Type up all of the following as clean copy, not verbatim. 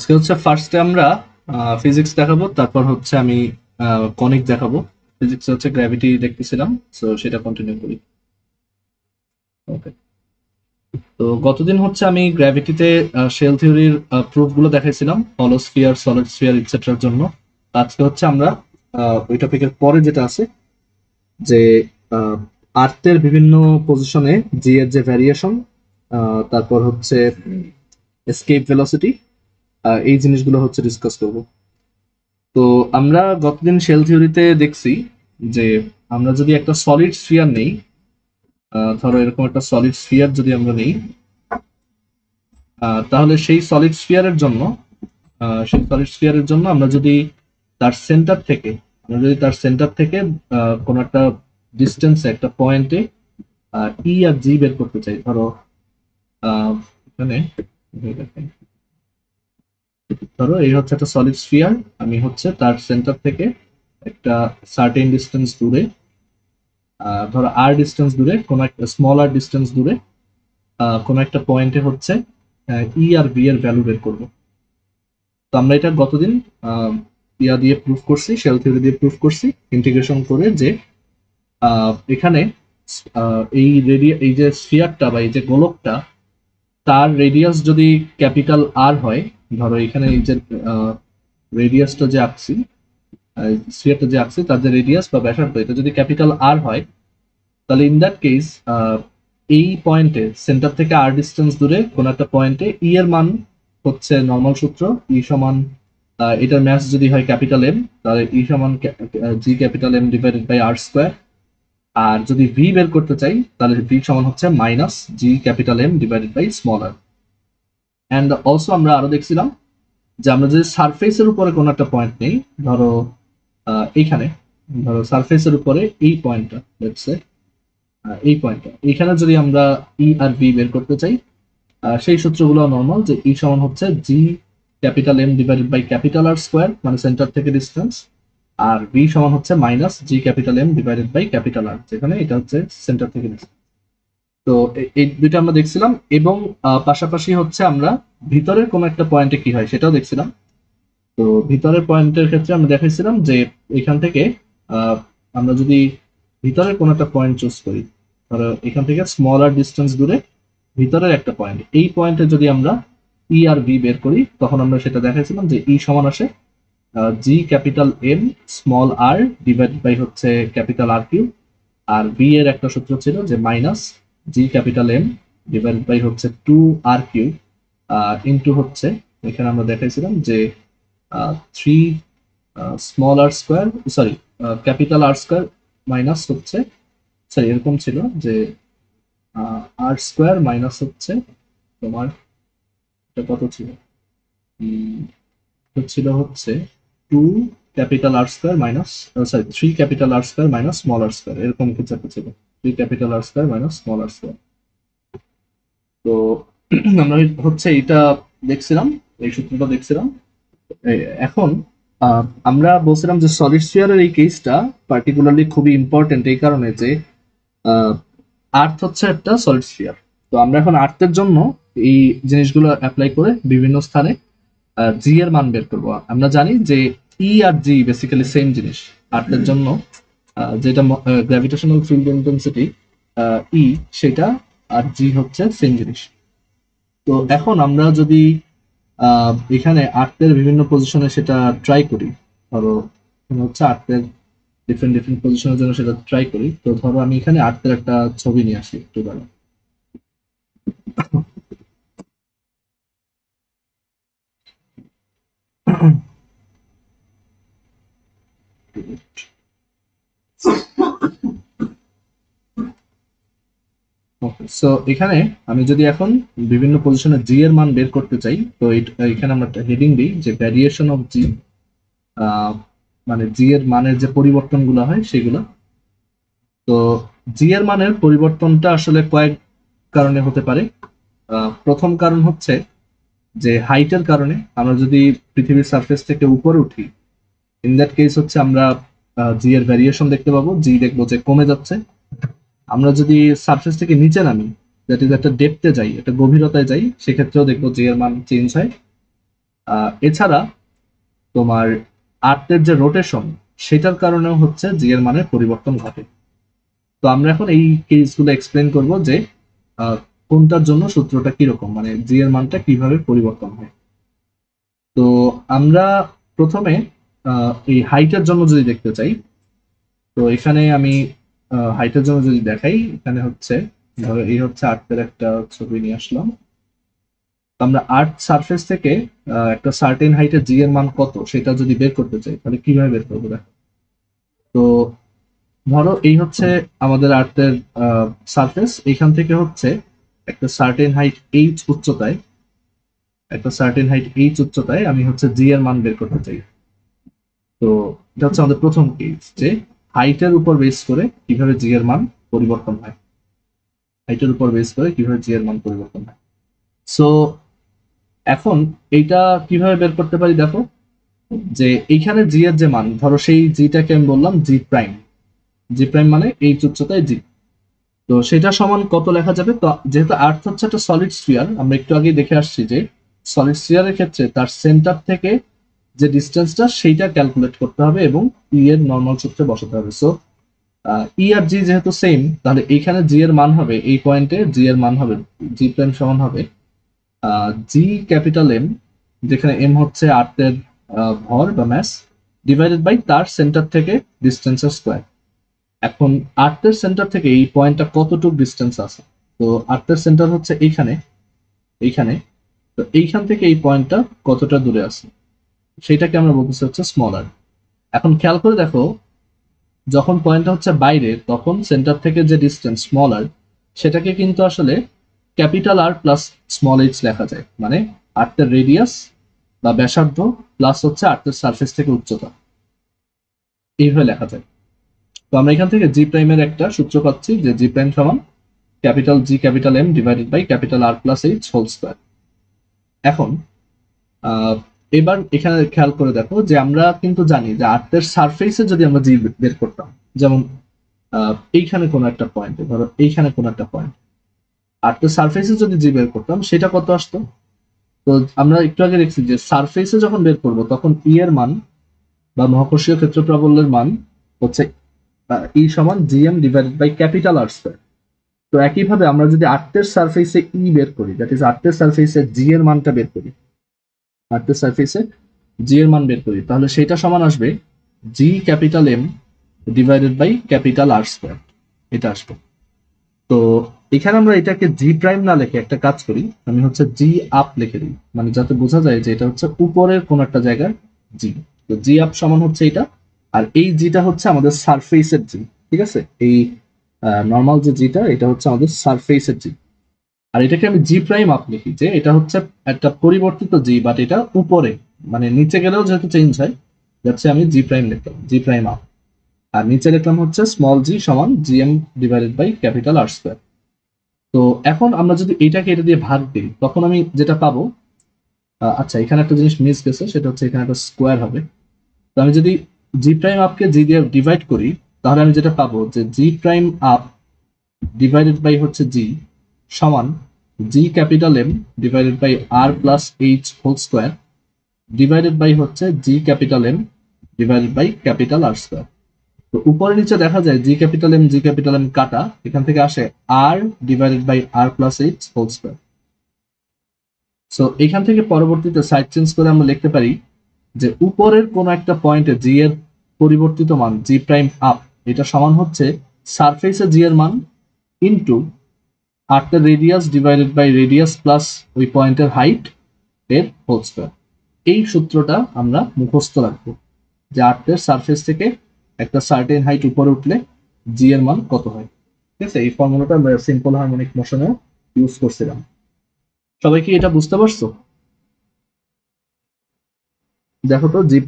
আজকে হচ্ছে ফার্স্টে আমরা ফিজিক্স দেখাবো, তারপর হচ্ছে আমি কনিক দেখাবো। ফিজিক্স হচ্ছে গ্র্যাভিটি দেখতেছিলাম, সো সেটা কন্টিনিউ করি। ওকে, তো গতদিন হচ্ছে আমি গ্র্যাভিটিতে শেল থিওরির প্রুফ গুলো দেখাইছিলাম, হলো স্ফিয়ার, সলিড স্ফিয়ার ইত্যাদির জন্য। আজকে হচ্ছে আমরা ওই টপিকের পরে যেটা আছে, যে আর্থের বিভিন্ন পজিশনে জি এর যে ভ্যারিয়েশন, তারপর হচ্ছে এসকেপ ভেলোসিটি, এই জিনিসগুলো হচ্ছে ডিসকাস করব। তো আমরা গতদিন শেল থিওরিতে দেখছি যে আমরা যদি একটা সলিড স্ফিয়ার নেই, ধরো এরকম একটা সলিড স্ফিয়ার যদি আমরা নেই, তাহলে সেই সলিড স্ফিয়ারের জন্য আমরা যদি তার সেন্টার থেকে কোনো একটা ডিস্টেন্সে, একটা পয়েন্টে ই আর জি বের করতে চাই। ধরো এখানে ধরো এই হচ্ছে একটা সলিড স্ফিয়ার, আমি হচ্ছে তার সেন্টার থেকে একটা সার্টেন ডিস্টেন্স দূরে, ধরো আর ডিস্টেন্স দূরে, কোনো একটা স্মল আর ডিস্টেন্স দূরে কোনো একটা পয়েন্টে হচ্ছে ই আর ভি এর ভ্যালু বের করব। তো আমরা এটা গতদিন ইয়া দিয়ে প্রুফ করছি, শেল থিওরি দিয়ে প্রুফ করছি, ইন্টিগ্রেশন করে, যে এখানে এই যে স্ফিয়ারটা বা এই যে গোলকটা, তার রেডিয়াস যদি ক্যাপিটাল আর হয়, ধরো এখানে এই যে রেডিয়াসটা যে আঁকছি, স্ফিয়ারটা যে আঁকছি, তার যে রেডিয়াস বা ব্যাসার্ধ, এটা যদি ক্যাপিটাল আর হয়, তাহলে ইন দ্যাট কেস এই পয়েন্টে সেন্টার থেকে আর ডিস্টেন্স দূরে কোন একটা পয়েন্টে ই এর মান হচ্ছে নর্মাল সূত্র, ই সমান এটার ম্যাথ যদি হয় ক্যাপিটাল এম, তাহলে ই সমান G capital M divided by R square. আর যদি ভি বের করতে চাই, তাহলে ভি সমান হচ্ছে minus G capital M divided by small R. And also আমরা আরো দেখছিলাম যে আমরা যদি সারফেসের উপরে কোনো একটা পয়েন্ট নেই, ধরো এইখানে, ধরো সারফেসের উপরে এই পয়েন্টটা, লেটস সে এই পয়েন্টটা, এইখানে যদি আমরা ই আর ভি বের করতে চাই, সেই সূত্রগুলো নর্মাল, যে ই সমান হচ্ছে জি capital M divided by capital R square, মানে সেন্টার থেকে ডিস্টেন্স, আর ভি সমান হচ্ছে minus G capital M divided by capital R, যেখানে এটা হচ্ছে সেন্টার থেকে ডিস্টেন্স। তো এই দুইটা আমরা দেখছিলাম, এবং পাশাপাশি হচ্ছে আমরা ভিতরের কোনো একটা পয়েন্টে কি হয় সেটাও দেখছিলাম। তো ভিতরের পয়েন্টের ক্ষেত্রে আমরা দেখাইছিলাম যে এখান থেকে আমরা যদি ভিতরের কোনো একটা পয়েন্ট চুজ করি, ধরো এখান থেকে স্মলার ডিস্টেন্স দূরে ভিতরের একটা পয়েন্ট, এই পয়েন্টে যদি আমরা ই আর ভি বের করি, তখন আমরা সেটা দেখাইছিলাম যে ই সমান আসে G capital M small R divide by হচ্ছে ক্যাপিটাল আর কিউ, আর ভি এর একটা সূত্র ছিল যে minus G capital M divide by হচ্ছে টু আর কিউ ইন্টু হচ্ছে, এখানে আমরা দেখাইছিলাম যে three small R square, sorry capital R square minus হচ্ছে, সরি এরকম ছিল যে আর স্কোয়ার মাইনাস হচ্ছে তোমার, এটা কত ছিল, ছিল হচ্ছে two capital R square minus, sorry three capital R square minus small R square, এরকম কিছু একটা ছিল, three capital R square minus small R square. তো আমরা হচ্ছে এটা দেখছিলাম, এই সূত্রটা দেখছিলাম। এখন আমরা বলছিলাম যে সলিড স্ফিয়ারের এই কেসটা পার্টিকুলারলি খুবই ইম্পর্টেন্ট, এই কারণে যে আর্থ হচ্ছে একটা সলিড স্ফিয়ার। তো আমরা এখন আর্থের জন্য এই জিনিসগুলো অ্যাপ্লাই করে বিভিন্ন স্থানে জি এর মান বের করবো। আমরা জানি যে ই আর জি বেসিক্যালি সেম জিনিস আর্থের জন্য, যেটা গ্র্যাভিটেশনাল ফিল্ড ইন্টেন্সিটি ই, সেটা আর জি হচ্ছে সেম জিনিস। তো এখন আমরা যদি এখানে আর্থের বিভিন্ন পজিশনে সেটা ট্রাই করি, ধরো হচ্ছে আর্থের ডিফারেন্ট ডিফারেন্ট পজিশনের জন্য সেটা ট্রাই করি। তো ধরো আমি এখানে আর্থের একটা ছবি নিয়ে আসি একটু দাঁড়া। সো এখানে আমি যদি এখন বিভিন্ন পজিশনে জি এর মান বের করতে চাই, তো এখানে আমরা হেডিং দিই যে ভ্যারিয়েশন অফ জি, মানে জি এর মানের যে পরিবর্তনগুলো হয় সেগুলো। তো জি এর মানের পরিবর্তনটা আসলে কয়েক কারণে হতে পারে। প্রথম কারণ হচ্ছে যে হাইটের কারণে, আমরা যদি পৃথিবীর সারফেস থেকে উপরে উঠি, ইন দ্যাট কেস হচ্ছে আমরা জি এর ভ্যারিয়েশন দেখতে পাবো, জি দেখবো যে কমে যাচ্ছে। আমরা যদি সারফেস থেকে নিচে নামি, দ্যাট ইজ একটা ডেপথে যাই, একটা গভীরতায় যাই, সেক্ষেত্রেও দেখবো জি এর মান চেঞ্জ হয়। এছাড়া তোমার আর্থের যে রোটেশন সেটার কারণেও হচ্ছে জি এর মানের পরিবর্তন ঘটে। তো আমরা এখন এই কেসগুলো এক্সপ্লেন করব যে কোনটার জন্য সূত্রটা কিরকম, মানে জি এর মানটা কিভাবে পরিবর্তন হয়। তো আমরা প্রথমে এই হাইটের জন্য যদি দেখতে চাই, তো এখানে আমি হাইটের জন্য যদি দেখাই, এখানে হচ্ছে ধরো এই হচ্ছে আর্থের একটা ছবি নিয়ে আসলাম। আমরা আর্থ সারফেস থেকে একটা সার্টেন হাইটের জি এর মান কত সেটা যদি বের করতে চাই, তাহলে কিভাবে বের করবো দেখো। তো ধরো এই হচ্ছে আমাদের আর্থের সারফেস, এখান থেকে হচ্ছে একটা সার্টেন হাইট এইচ উচ্চতায়, আমি হচ্ছে জি এর মান বের করতে চাই। তো এটা হচ্ছে আমাদের প্রথম কেস, যে হাইটের উপর বেস করে কিভাবে জি এর মান পরিবর্তন হয়, সো এখন এইটা কিভাবে বের করতে পারি দেখো, যে এইখানে জি এর যে মান, ধরো সেই জিটাকে আমি বললাম জি প্রাইম মানে এইচ উচ্চতায় জি। তো সেটা সমান কত লেখা যাবে, তো যেহেতু আর্থ হচ্ছে একটা সলিড স্ফিয়ার, আমরা একটু আগে দেখে আসছি যে সলিড স্ফিয়ারের ক্ষেত্রে তার সেন্টার থেকে যে ডিস্টেন্সটা সেইটা ক্যালকুলেট করতে হবে এবং ই এর নর্মাল সূত্রে বসাতে হবে। সো ই আর জি যেহেতু সেম, তাহলে এইখানে জি এর মান হবে, এই পয়েন্টে জি এর মান হবে, জি প্রাইম সমান হবে জি ক্যাপিটাল এম, যেখানে এম হচ্ছে আর্থের ভর বা ম্যাস, ডিভাইডেড বাই তার সেন্টার থেকে ডিস্টেন্সের স্কোয়ার। এখন আর্থের সেন্টার থেকে এই পয়েন্টটা কতটুকু ডিস্টেন্স আছে, তো আর্থের সেন্টার হচ্ছে এইখানে, তো এইখান থেকে এই পয়েন্টটা কতটা দূরে আছে সেটাকে আমরা বলতেছি হচ্ছে স্মল আর। এখন খেয়াল করে দেখো, যখন পয়েন্টটা হচ্ছে বাইরে, তখন সেন্টার থেকে যে ডিস্টেন্স স্মল আর, সেটাকে কিন্তু আসলে capital R plus small H লেখা যায়, মানে আর্থের রেডিয়াস বা ব্যাসার্ধ প্লাস হচ্ছে আর্থের সারফেস থেকে উচ্চতা, এইভাবে লেখা যায়। তো আমরা এখান থেকে জি প্রাইমের একটা সূত্র পাচ্ছি, যে জি প্রাইম সমান capital G capital M divided by capital R plus H whole square. এখন এবার এখানে খেয়াল করে দেখো যে আমরা কিন্তু জানি যে আর্থের সারফেসে যদি আমরা জি বের করতাম, যেমন এইখানে কোনো একটা পয়েন্টে, ধরো এইখানে কোনো একটা পয়েন্ট, আর্থের সারফেসে যদি জি বের করতাম সেটা কত আসতো। তো আমরা একটু আগে দেখছি যে সারফেসে যখন বের করব তখন ই এর মান বা মহাকর্ষীয় ক্ষেত্র প্রাবল্যের মান হচ্ছে ই সমান GM divided by capital R square. তো একইভাবে আমরা যদি আর্থের সারফেসে ই বের করি, দ্যাট ইজ আর্থের সারফেসে জি এর মানটা বের করি, আর্থের সারফেসে জি এর মান বের করি, তাহলে সেটা সমান আসবে G capital M divided by capital R square, এটা আসবে। তো এখানে আমরা এটাকে জি প্রাইম না লিখে একটা কাজ করি, আমি হচ্ছে জি আপ লিখে দিই, মানে যাতে বোঝা যায় যে এটা হচ্ছে উপরের কোন একটা জায়গার জি। তো জি আপ সমান হচ্ছে এটা, আর এই জিটা হচ্ছে আমাদের সারফেসের জি, ঠিক আছে। এই নর্মাল যে জিটা, এটা হচ্ছে আমাদের সারফেসের জি। আর এটাকে আমি জি প্রাইম আপ লিখি, যে এটা হচ্ছে একটা পরিবর্তিত জি, বাট এটা উপরে, মানে নিচে গেলেও যেহেতু চেঞ্জ হয়, যাচ্ছে আমি জি প্রাইম লিখলাম, জি প্রাইম আপ। আর নিচে লিখলাম হচ্ছে স্মল জি সমান GM divided by capital R square. তো এখন আমরা যদি এইটাকে এটা দিয়ে ভাগ দিই, তখন আমি যেটা পাবো, আচ্ছা এখানে একটা জিনিস মিস গেছে, সেটা হচ্ছে এখানে একটা স্কোয়ার হবে। তো আমি যদি জি প্রাইম আপকে জি দিয়ে ডিভাইড করি, তাহলে আমি যেটা পাবো যে G prime up divided by হচ্ছে জি সমান G capital M divided by R plus H whole square divided by হচ্ছে জি capital M divided by capital R square. তো উপরে নিচে দেখা যায় জি ক্যাপিটাল এম কাটা, এখান থেকে আসে R divided by R plus H whole square. So এখান থেকে পরবর্তীতে সাইড চেঞ্জ করে আমরা লিখতে পারি যে উপরের কোন একটা পয়েন্টে জি এর পরিবর্তিত মান জি প্রাইম আপ, এটা সমান হচ্ছে সারফেসে জি এর মান ইনটু আর্থের radius divided by radius plus ওই পয়েন্টের হাইট এর হোল স্কয়ার। এই সূত্রটা আমরা মুখস্থ রাখবো, যে আর্থের সারফেস থেকে একটা সার্টেন হাইট উপরে উঠলে জি এর মান কত হয়। ঠিক আছে, এই ফর্মুলাটা আমরা সিম্পল হারমোনিক মোশনেও ইউজ করছিলাম। সবাই কি এটা বুঝতে পারছো? দেখো তো জি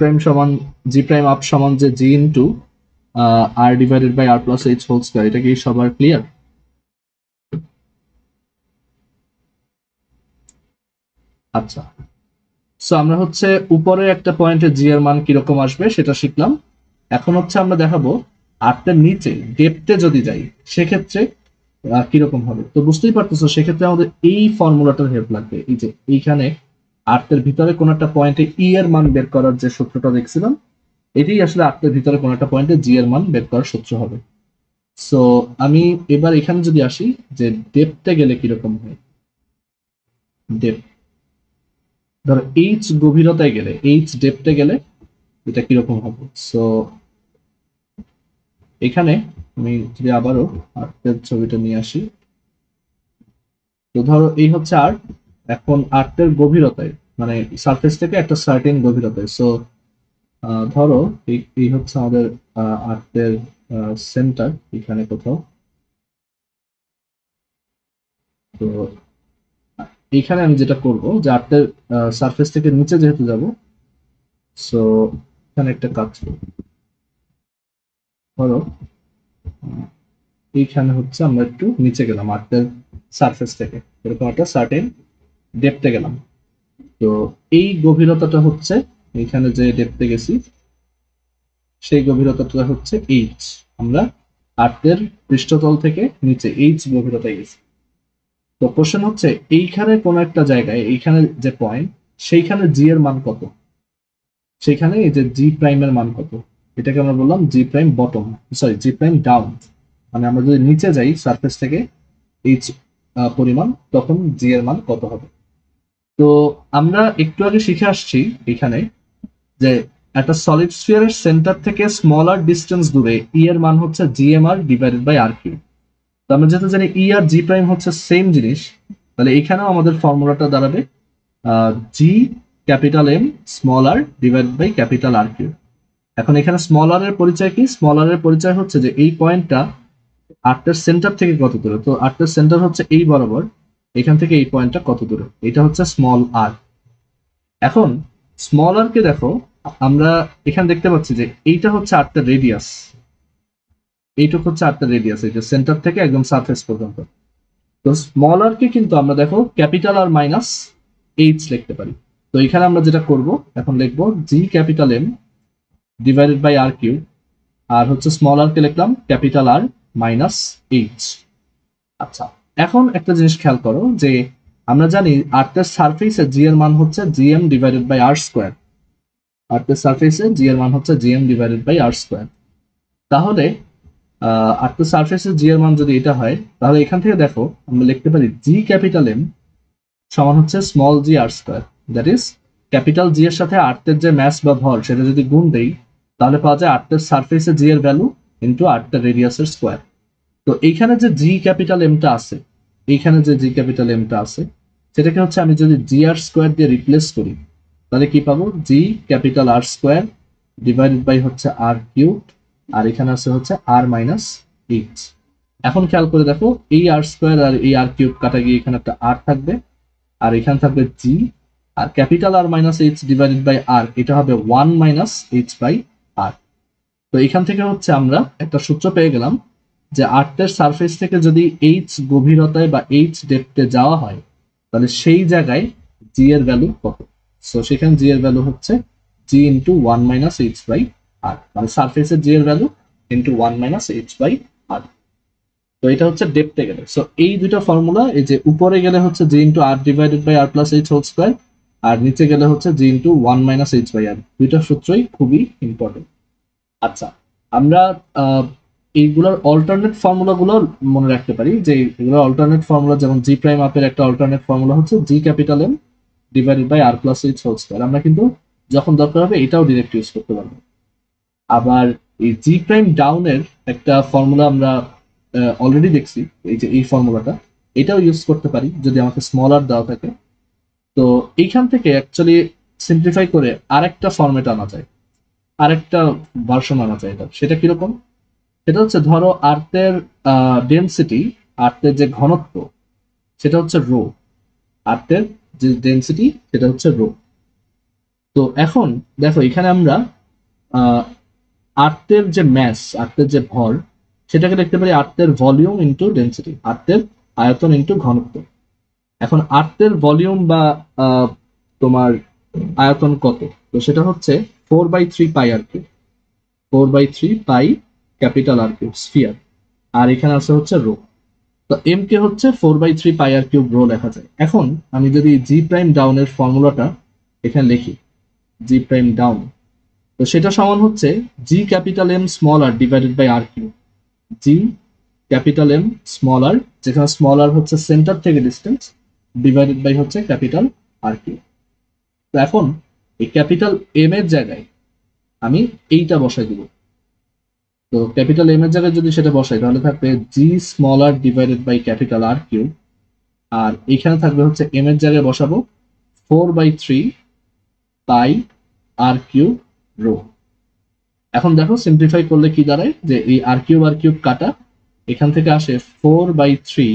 প্রাইম আপ সমান যে g into R divided by R plus H whole square, এটা কি সবার ক্লিয়ার? আচ্ছা, সো আমরা হচ্ছে উপরে একটা পয়েন্টে জি এর মান কিরকম আসবে সেটা শিখলাম। এখন হচ্ছে আমরা দেখাবো আর্থের নিচে ডেপথে যদি যাই সেক্ষেত্রে কিরকম হবে। তো বুঝতেই পারতেছো, সেক্ষেত্রে আমাদের এই ফর্মুলাটার হেল্প লাগবে, এই যে এইখানে আর্তের ভিতরে কোন একটা পয়েন্টে ই এর মান বের করার যে সূত্রটা দেখছিলাম, এটাই আসলে আর্তের ভিতরে কোন একটা পয়েন্টে জি এর মান বের করার সূত্র হবে। সো আমি এবার এখানে যদি আসি যে ডেপথে গেলে কিরকম হয়, ডেপথ ধরো এইচ গভীরতায় গেলে, এইচ ডেপথে গেলে এটা কিরকম হবে। সো এখানে আমি যদি আবারও আর্টের ছবিটা নিয়ে আসি, তো ধরো এই হচ্ছে আর্ট, এখন আর্টের গভীরতায় মানে সারফেস থেকে একটা সার্টেন গভীরতায়। সো ধরো এই হচ্ছে আমাদের আর্টের সেন্টার এখানে কোথাও। তো এইখানে আমি যেটা করব যে আর্টের সারফেস থেকে নিচে যেহেতু যাব, সো এখানে একটা কাজ করব। ধরো এইখানে হচ্ছে আমরা একটু নিচে গেলাম আর্টের সারফেস থেকে, এরকম একটা সার্টেন ডেপথে গেলাম। তো এই গভীরতাটা হচ্ছে এখানে যে ডেপথে গেছি সেই গভীরতাটা হচ্ছে এইচ। আমরা আর্টের পৃষ্ঠতল থেকে নিচে এইচ গভীরতায় গেছি। তো কোশ্চেন হচ্ছে এইখানে কোন একটা জায়গায়, এইখানে যে পয়েন্ট, সেইখানে জি এর মান কত, সেখানে এই যে জি প্রাইমের মান কত, এটাকে আমরা বললাম জি প্রাইম বটম, সরি জি প্রাইম ডাউন। মানে আমরা যদি নিচে যাই সারফেস থেকে এইচ পরিমাণ, তখন জি এর মান কত হবে। তো আমরা একটু আগে শিখে আসছি এখানে যে একটা সলিড স্ফিয়ারের সেন্টার থেকে স্মলার ডিস্টেন্স দূরে ই এর মান হচ্ছে GMR divided by R cube. তো আমরা যেহেতু জানি ই আর জি প্রাইম হচ্ছে সেম জিনিস, তাহলে এখানেও আমাদের ফর্মুলাটা দাঁড়াবে G capital M small R divided by capital R cube. এখন এখানে স্মল আর এর পরিচয় কি? স্মল আর এর পরিচয় হচ্ছে যে এই পয়েন্টটা আর্টের সেন্টার থেকে কত দূরে। তো আর্টের সেন্টার হচ্ছে এই বরাবর, এখান থেকে এই পয়েন্টটা কত দূরে, এটা হচ্ছে স্মল আর। এখন স্মল আর কে দেখো, আমরা এখানে দেখতে পাচ্ছি যে এইটা হচ্ছে আর্টের রেডিয়াস, এইটুকু হচ্ছে আর্টের রেডিয়াস, এই যে সেন্টার থেকে একদম সারফেস পর্যন্ত। তো স্মল আর কে কিন্তু আমরা দেখো ক্যাপিটাল আর মাইনাস এইচ লিখতে পারি। তো এখানে আমরা যেটা করব এখন লিখবো g capital M divided by R cube, আর হচ্ছে স্মল আর কে লিখলাম ক্যাপিটাল আর মাইনাস এইচ। আচ্ছা, এখন একটা জিনিস খেয়াল করো যে আমরা জানি আর্টের সারফেসে জি এর মান হচ্ছে GM divided by R square. আর্টের সারফেসে জি এর মান হচ্ছে GM divided by R square. তাহলে আর্টের সারফেসে জি এর মান যদি এটা হয়, তাহলে এখান থেকে দেখো আমরা লিখতে পারি জি ক্যাপিটাল এম সমান হচ্ছে small G R square. That is capital G এর সাথে আর্টের যে ম্যাস বা ভর সেটা যদি গুণ দেই, তাহলে পাওয়া যায় আর্টের সারফেসে জি এর ভ্যালু ইন্টু আর্টের রেডিয়াসের স্কোয়ার। তো এইখানে যে জি ক্যাপিটাল এমটা আছে, এইখানে যে জি ক্যাপিটাল এমটা আছে, সেটাকে হচ্ছে আমি যদি জি আর স্কোয়ার দিয়ে রিপ্লেস করি, তাহলে কি পাবো? জি capital R square divided by হচ্ছে আর কিউব, আর এখানে আছে হচ্ছে আর মাইনাস এইচ। এখন খেয়াল করে দেখো এই আর স্কোয়ার আর এই আর কিউব কাটা গিয়ে এখানে একটা আর থাকবে, আর এখানে থাকবে জি, আর capital R minus h divided by R, এটা হবে one minus h by R. তো এখান থেকে হচ্ছে আমরা একটা সূত্র পেয়ে গেলাম যে আর্টের সারফেস থেকে যদি এইচ গভীরতায় বা এইচ ডেপথে যাওয়া হয়, তাহলে সেই জায়গায় জি এর ভ্যালু কত। সো সেখানে জি এর ভ্যালু হচ্ছে g into one minus h by R, মানে সারফেসের জি এর value into one minus h by R. তো এটা হচ্ছে ডেপথে গেলে। সো এই দুটো ফর্মুলা, এই যে উপরে গেলে হচ্ছে g into R divided by R plus H whole square, আর নিচে গেলে হচ্ছে g into one minus h by R, দুইটা সূত্রই খুবই ইম্পর্টেন্ট। আচ্ছা, আমরা এইগুলোর অল্টারনেট ফর্মুলা গুলো মনে রাখতে পারি, যে এগুলোর অল্টারনেট ফর্মুলা যেমন জি প্রাইম আপের একটা অল্টারনেট ফর্মুলা হচ্ছে জি capital M divided by R plus H whole square. আমরা কিন্তু যখন দরকার হবে এটাও ডিরেক্ট ইউজ করতে পারবো। আবার এই জি প্রাইম ডাউনের একটা ফর্মুলা আমরা অলরেডি দেখছি, এই যে এই ফর্মুলাটা, এটাও ইউজ করতে পারি যদি আমাকে স্মল আর দেওয়া থাকে। তো এইখান থেকে অ্যাকচুয়ালি সিম্পলিফাই করে আরেকটা ফর্মেট আনা যায়, আরেকটা ভার্সন আনা যায় এটা। সেটা কিরকম? সেটা হচ্ছে ধরো আর্থের ডেন্সিটি, আর্থের যে ঘনত্ব সেটা হচ্ছে রো, আর্থের যে ডেন্সিটি সেটা হচ্ছে রো। তো এখন দেখো এখানে আমরা আর্থের যে ম্যাস, আর্থের যে ভর, সেটাকে দেখতে পারি আর্থের ভলিউম ইন্টু ডেন্সিটি, আর্থের আয়তন ইন্টু ঘনত্ব। এখন আর্থের ভলিউম বা তোমার আয়তন কত? তো সেটা হচ্ছে 4/3 পাই আর কি, 4/3 pi capital R cube sphere, আর এখানে আছে হচ্ছে রো। তো এম কে হচ্ছে 4/3 পাই আর কিউব রো লেখা যায়। এখন আমি যদি জি প্রাইম ডাউনের ফর্মুলাটা এখানে লিখি, জি প্রাইম ডাউন, তো সেটা সমান হচ্ছে জি capital M small R divided by R cube. G capital M small r, যেখানে স্মল আর হচ্ছে সেন্টার থেকে ডিস্টেন্স, ডিভাইডেড বাই হচ্ছে ক্যাপিটাল আর কিউব। তো এখন এই ক্যাপিটাল এম এর জায়গায় আমি এইটা বসাই দিব। তো ক্যাপিটাল এম এর জায়গায় যদি সেটা বসাই তাহলে থাকবে g small R divided by capital R cube, আর এইখানে থাকবে হচ্ছে এম এর জায়গায় বসাবো 4/3 পাই আর কিউব রো। এখন দেখো সিম্পলিফাই করলে কি দাঁড়ায়, যে এই আর কিউব কাটা, এখান থেকে আসে 4/3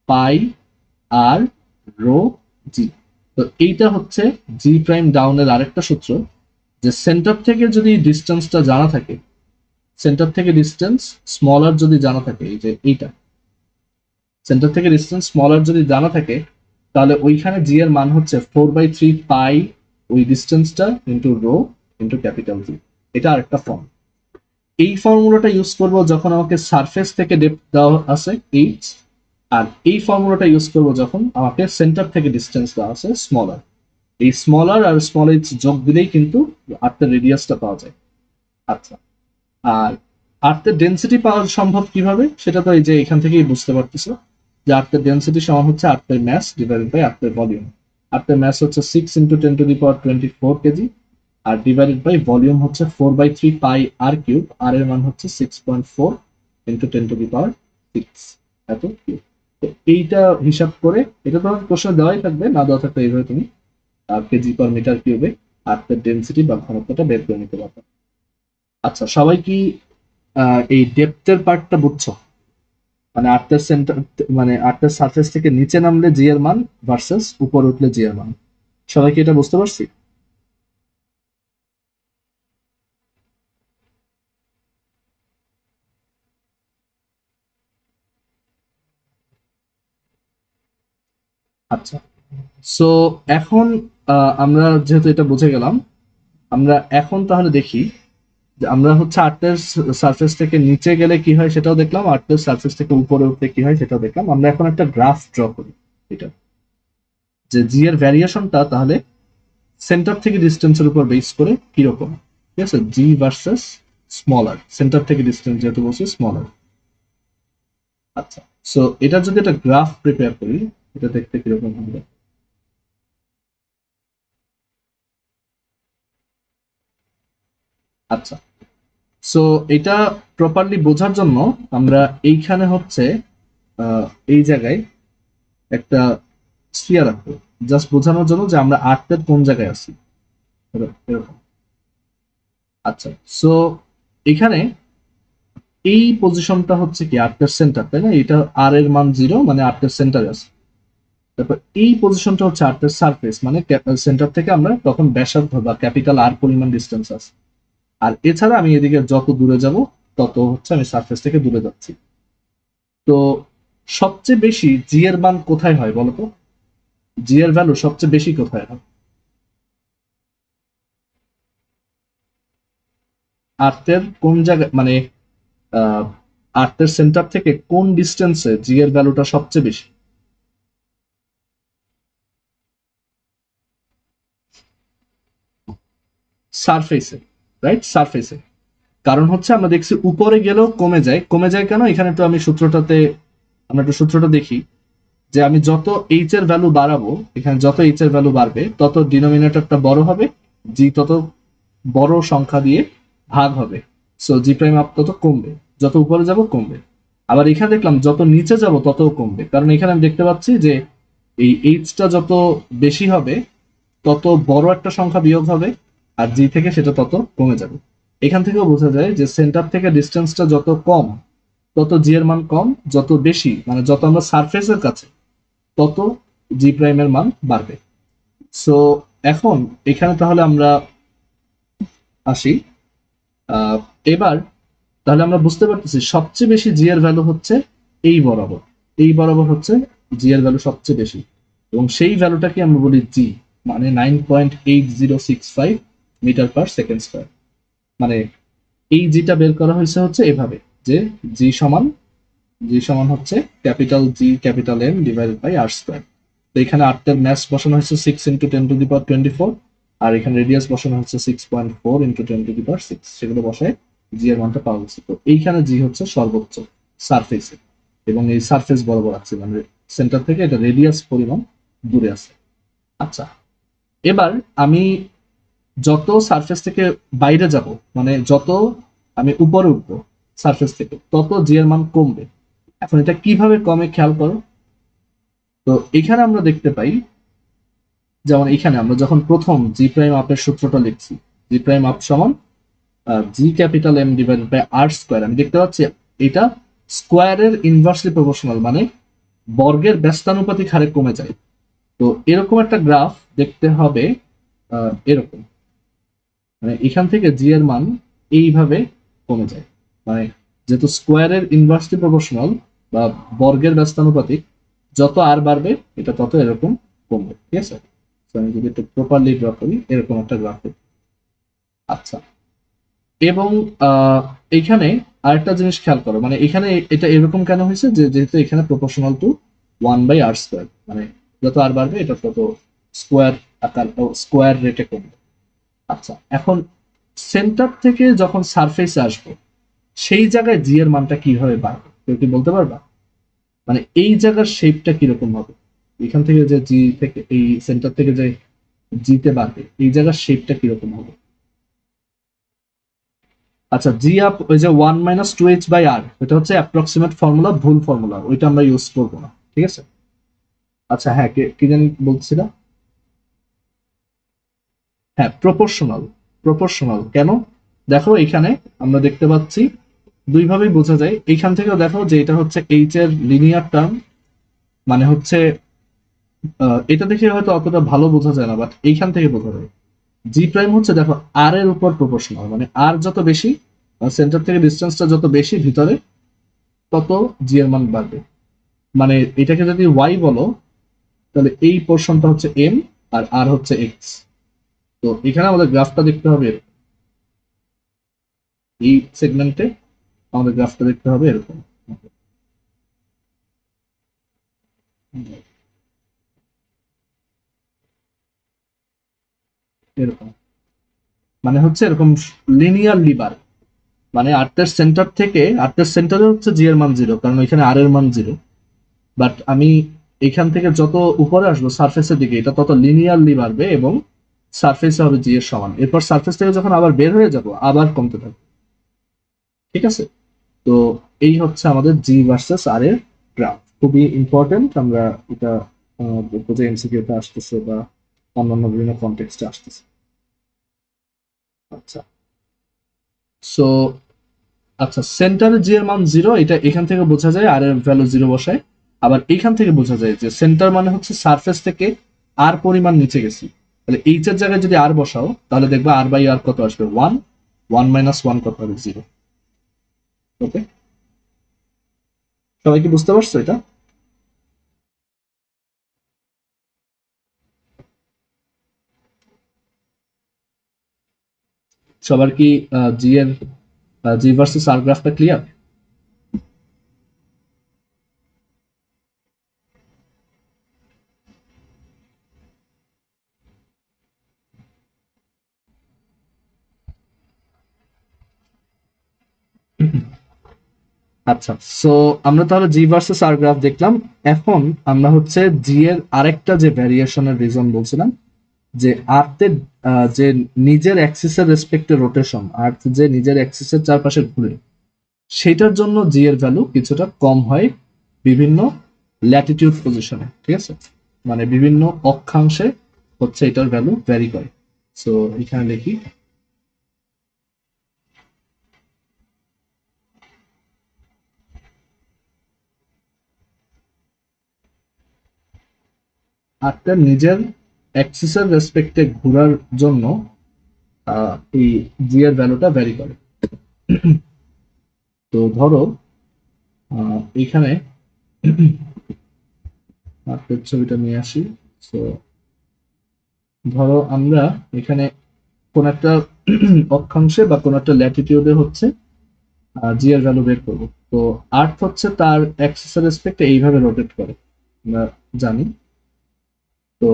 পাই আর রো জি। তো এইটা হচ্ছে জি প্রাইম ডাউনের আরেকটা সূত্র, যে সেন্টার থেকে যদি ডিস্টেন্সটা জানা থাকে, সেন্টার থেকে ডিস্টেন্স স্মলার যদি জানা থাকে, এই যে এইটা সেন্টার থেকে ডিস্টেন্স স্মলার যদি জানা থাকে, তাহলে ওইখানে জি এর মান হচ্ছে 4/3 পাই ওই ডিস্টেন্সটা into rho into capital G. এটা আরেকটা ফর্ম। এই ফর্মুলাটা ইউজ করব যখন আমাকে সারফেস থেকে ডেপথ দেওয়া আছে এইচ, আর এই ফর্মুলাটা ইউজ করব যখন আমাকে সেন্টার থেকে ডিস্টেন্স দেওয়া আছে স্মলার। এই স্মলার আর স্মল এইচ যোগ দিলেই কিন্তু আর্থের রেডিয়াসটা পাওয়া যায়। আচ্ছা, আর আর্থের ডেন্সিটি পাওয়া সম্ভব কিভাবে, সেটা তো এই যে এখান থেকেই বুঝতে পারতেছো, যে আর্থের ডেন্সিটি সমান হচ্ছে আর্থের ম্যাস ডিভাইডেড বাই আর্থের ভলিউম। আর্থের ম্যাস হচ্ছে 6 × 10⁴ আর ডিভাইডেড বাই ভলিউম হচ্ছে 4/3 পাই আর কিউব, আর এর মান হচ্ছে 6.4 × 10⁶ এত কিউব। তো এইটা হিসাব করে, এটা তোমার প্রশ্ন দেওয়াই থাকবে, না দেওয়া থাকলে এইভাবে তুমি কেজি পার মিটার কিউবে আর্থের ডেন্সিটি বা ঘনত্বটা বের করে নিতে পারবে। আচ্ছা, সবাই কি এই ডেপথের পার্টটা বুঝছো? মানে আর্থের সেন্টার, মানে আর্থের সারফেস থেকে নিচে নামলে জি এর মান ভার্সেস উপরে উঠলে জি এর মান, সবাই কি এটা বুঝতে পারছি? আচ্ছা, সো এখন আমরা যেহেতু এটা বুঝে গেলাম, আমরা এখন তাহলে দেখি যে আমরা হচ্ছে আর্থের সারফেস থেকে নিচে গেলে কি হয় সেটাও দেখলাম, আর্থের সারফেস থেকে উপরে উঠলে কি হয় সেটাও দেখলাম। আমরা এখন একটা গ্রাফ ড্র করি, এটা যে জি এর ভ্যারিয়েশনটা তাহলে সেন্টার থেকে ডিস্টেন্সের উপর বেস করে কিরকম, ঠিক আছে, জি ভার্সেস স্মলার, সেন্টার থেকে ডিস্টেন্স যেহেতু বলছি স্মলার। আচ্ছা, সো এটা যদি একটা গ্রাফ প্রিপেয়ার করি, এটা দেখতে কিরকম হবে। আচ্ছা, সো এটা প্রপারলি বোঝার জন্য আমরা এইখানে হচ্ছে আহ, এই জায়গায় একটা স্ফিয়ার রাখবো, জাস্ট বোঝানোর জন্য যে আমরা আর্থের কোন জায়গায় আছি, এরকম। আচ্ছা, সো এখানে এই পজিশনটা হচ্ছে কি আর্থের সেন্টার, তাই না? এটা আর এর মান 0, মানে আর্থের সেন্টারে আছে। তারপর এই পজিশনটা হচ্ছে আর্থের সারফেস, মানে সেন্টার থেকে আমরা তখন ব্যাসার্ধ বা ক্যাপিটাল আর পরিমাণ ডিস্টেন্স আছে। আর এছাড়া আমি এদিকে যত দূরে যাব তত হচ্ছে আমি সারফেস থেকে দূরে যাচ্ছি। তো সবচেয়ে বেশি জি এর মান কোথায় হয় বলতো? জি এর ভ্যালু সবচেয়ে বেশি কোথায় হয়? আর্থের কোন জায়গায়, মানে আর্থের সেন্টার থেকে কোন ডিস্টেন্সে জি এর ভ্যালুটা সবচেয়ে বেশি? সারফেসে, রাইট, সারফেসে। কারণ হচ্ছে আমরা দেখছি উপরে গেলেও কমে যায়, কমে যায় কেন, এখানে তো আমি সূত্রটাতে, আমরা একটু সূত্রটা দেখি, যে আমি যত এইচ এর ভ্যালু বাড়াবো, এখানে যত এইচ এর ভ্যালু বাড়বে তত ডিনোমিনেটরটা বড় হবে, জি তত বড় সংখ্যা দিয়ে ভাগ হবে, সো জি প্রাইম আপ তত কমবে, যত উপরে যাব কমবে। আবার এখানে দেখলাম যত নিচে যাব তত কমবে, কারণ এখানে আমি দেখতে পাচ্ছি যে এই এইচটা যত বেশি হবে তত বড় একটা সংখ্যা বিয়োগ হবে, আর জি থেকে সেটা তত কমে যাবে। এখান থেকেও বোঝা যায় যে সেন্টার থেকে ডিস্টেন্সটা যত কম তত জি এর মান কম, যত বেশি মানে যত আমরা সারফেসের কাছে তত জি প্রাইমের মান বাড়বে। সো এখন এখানে তাহলে আমরা আসি, আহ, এবার তাহলে আমরা বুঝতে পারতেছি সবচেয়ে বেশি জি এর ভ্যালু হচ্ছে এই বরাবর, এই বরাবর হচ্ছে জি এর ভ্যালু সবচেয়ে বেশি, এবং সেই ভ্যালুটাকে আমরা বলি জি, মানে 9.8065 মিটার পার সেকেন্ড স্কোয়ার। মানে এই জিটা বের করা হয়েছে হচ্ছে এভাবে, যে জি সমান জি সমান হচ্ছে capital G capital M divided by R square. তো এখানে আর্টের ম্যাস বসানো হয়েছে 6 × 10⁻²4, আর এখানে রেডিয়াস বসানো হচ্ছে 6.4 × 10⁻6, সেগুলো বসায় জি এর মানটা পাওয়া গেছে। তো এইখানে জি হচ্ছে সর্বোচ্চ সারফেসে, এবং এই সারফেস বরাবর আছে, মানে সেন্টার থেকে এটা রেডিয়াস পরিমাণ দূরে আছে। আচ্ছা, এবার আমি যত সারফেস থেকে বাইরে যাব, মানে যত আমি উপরে উঠবো সারফেস থেকে, তত জি এর মান কমবে। এখন এটা কিভাবে কমে খেয়াল করো। তো এখানে আমরা দেখতে পাই, যেমন এখানে আমরা যখন প্রথম জি প্রাইম আপের সূত্রটা লিখছি, জি প্রাইম আপ সমান G capital M divided by R square, আমি দেখতে পাচ্ছি এটা স্কোয়ারের ইনভার্সলি প্রপোর্শনাল, মানে বর্গের ব্যস্তানুপাতিক হারে কমে যায়। তো এরকম একটা গ্রাফ দেখতে হবে, এরকম, মানে এখান থেকে জি এর মান এইভাবে কমে যায়, মানে যেহেতু স্কোয়ারের ইনভার্সলি প্রপোর্শনাল বা বর্গের ব্যস্তানুপাতিক, যত আর বাড়বে এটা তত এরকম কমবে। ঠিক আছে, আমি যদি একটু প্রপারলি ড্র করি, এরকম একটা গ্রাফ। আচ্ছা, এবং এইখানে আরেকটা জিনিস খেয়াল করো, মানে এখানে এটা এরকম কেন হয়েছে, যে যেহেতু এখানে প্রপোর্শনাল টু 1/r², মানে যত আর বাড়বে এটা তত স্কোয়ার আকার স্কোয়ার রেটে কমবে। আচ্ছা, এখন সেন্টার থেকে যখন সারফেসে আসবো, সেই জায়গায় জি এর মানটা কিভাবে বাড়বে, কেউ কি বলতে পারবা? মানে এই জায়গার শেপটা কিরকম হবে, এখান থেকে যে জি থেকে এই সেন্টার থেকে যে জিতে বাড়বে, এই জায়গার শেপটা কিরকম হবে? আচ্ছা, জি আপ ওই যে 1 - 2h/r, এটা হচ্ছে অ্যাপ্রক্সিমেট ফর্মুলা, ভুল ফর্মুলা, ওইটা আমরা ইউজ করবো না। ঠিক আছে। আচ্ছা, হ্যাঁ, কি জানি বলছিলাম। হ্যাঁ, প্রপোর্শনাল। প্রপোর্শনাল কেন? দেখো এখানে আমরা দেখতে পাচ্ছি দুইভাবেই বোঝা যায়। এইখান থেকেও দেখো যে এটা হচ্ছে এইচ এর লিনিয়ার টার্ম, মানে হচ্ছে এটা দেখে হয়তো অতটা ভালো বোঝা যায় না, বাট এইখান থেকে বোঝা যায়। জি প্রাইম হচ্ছে দেখো আর এর উপর প্রপোর্শনাল, মানে আর যত বেশি, সেন্টার থেকে ডিস্টেন্সটা যত বেশি ভিতরে, তত জি এর মান বাড়বে। মানে এটাকে যদি ওয়াই বলো, তাহলে এই পোর্শনটা হচ্ছে এম, আর আর হচ্ছে এক্স। তো এখানে আমাদের গ্রাফটা দেখতে হবে, এই সেগমেন্টে আমাদের গ্রাফটা দেখতে হবে এরকম, এরকম, মানে হচ্ছে এরকম লিনিয়ার লিবার, মানে আর্টের সেন্টার থেকে, আর্টের সেন্টারে হচ্ছে জি এর মান 0, কারণ এখানে আর এর মান 0। বাট আমি এখান থেকে যত উপরে আসবো সারফেসের দিকে, এটা তত লিনিয়ারলি বাড়বে এবং সারফেসে হবে জি এর সমান। এরপর সারফেস থেকে যখন আবার বের হয়ে যাব, আবার কমতে থাকবে। ঠিক আছে। তো এই হচ্ছে আমাদের জি ভার্সেস আর এর গ্রাফ, খুবই ইম্পর্টেন্ট। আমরা এটা দেখবো যে এমসিকিউতে আসতেছে বা অন্যান্য বিভিন্ন কনটেক্সটে আসতেছে। আচ্ছা, সো আচ্ছা, সেন্টারে জি এর মান 0, এটা এখান থেকে বোঝা যায়, আর এর ভ্যালু 0 বসায়। আবার এইখান থেকে বোঝা যায় যে সেন্টার মানে হচ্ছে সারফেস থেকে আর পরিমাণ নিচে গেছি, তাহলে এইচ এর জায়গায় যদি আর বসাও, তাহলে দেখবা আর বাই আর কত আসবে, 1, 1 - 1 কত হবে, 0। ওকে, সবাই কি বুঝতে পারছো এটা? সবার কি জি এর জি ভার্সেস আর গ্রাফটা ক্লিয়ার? আচ্ছা, সো আমরা তাহলে জি ভার্সেস আর গ্রাফ দেখলাম। এখন আমরা হচ্ছে জি এর আরেকটা যে ভ্যারিয়েশনের রিজন বলছিলাম, যে আর্থের যে নিজের অ্যাক্সিসের রেসপেক্টে রোটেশন, আর্থ যে নিজের অ্যাক্সিসের চারপাশে ঘুরে, সেটার জন্য জি এর ভ্যালু কিছুটা কম হয় বিভিন্ন ল্যাটিটিউড পজিশনে। ঠিক আছে, মানে বিভিন্ন অক্ষাংশে হচ্ছে এটার ভ্যালু ভ্যারি করে। সো এখানে লিখি, আর্থের নিজের অ্যাক্সিসের রেসপেক্টে ঘোরার জন্য এই জি এর ভ্যালুটা ভ্যারি করে। তো ধরো এখানে আর্থের ছবিটা নিয়ে আসি। তো ধরো আমরা এখানে কোন একটা অক্ষাংশে বা কোন একটা ল্যাটিটিউডে হচ্ছে জি এর ভ্যালু বের করবো। তো আর্থ হচ্ছে তার অ্যাক্সিসের রেসপেক্টে এইভাবে রোটেট করে, আমরা জানি। তো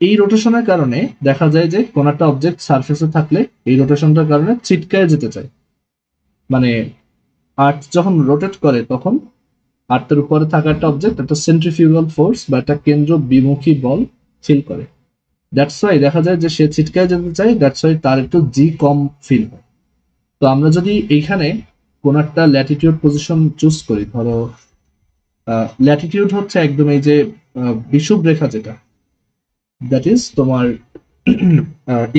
এই রোটেশনের কারণে দেখা যায় যে কোন একটা অবজেক্ট সারফেসে থাকলে এই রোটেশনটার কারণে ছিটকায় যেতে চায়। মানে আর্থ যখন রোটেট করে তখন আর্থের উপরে থাকা একটা অবজেক্ট একটা সেন্ট্রিফিউগাল ফোর্স বা একটা কেন্দ্র বিমুখী বল ফিল করে। দ্যাটস ওয়াই দেখা যায় যে সে ছিটকায় যেতে চায়, দ্যাটস ওয়াই তার একটু জি কম ফিল হয়। তো আমরা যদি এইখানে কোন একটা ল্যাটিটিউড পজিশন চুজ করি, ধরো ল্যাটিটিউড হচ্ছে একদম এই যে বিষুব রেখা যেটা, দ্যাট ইজ তোমার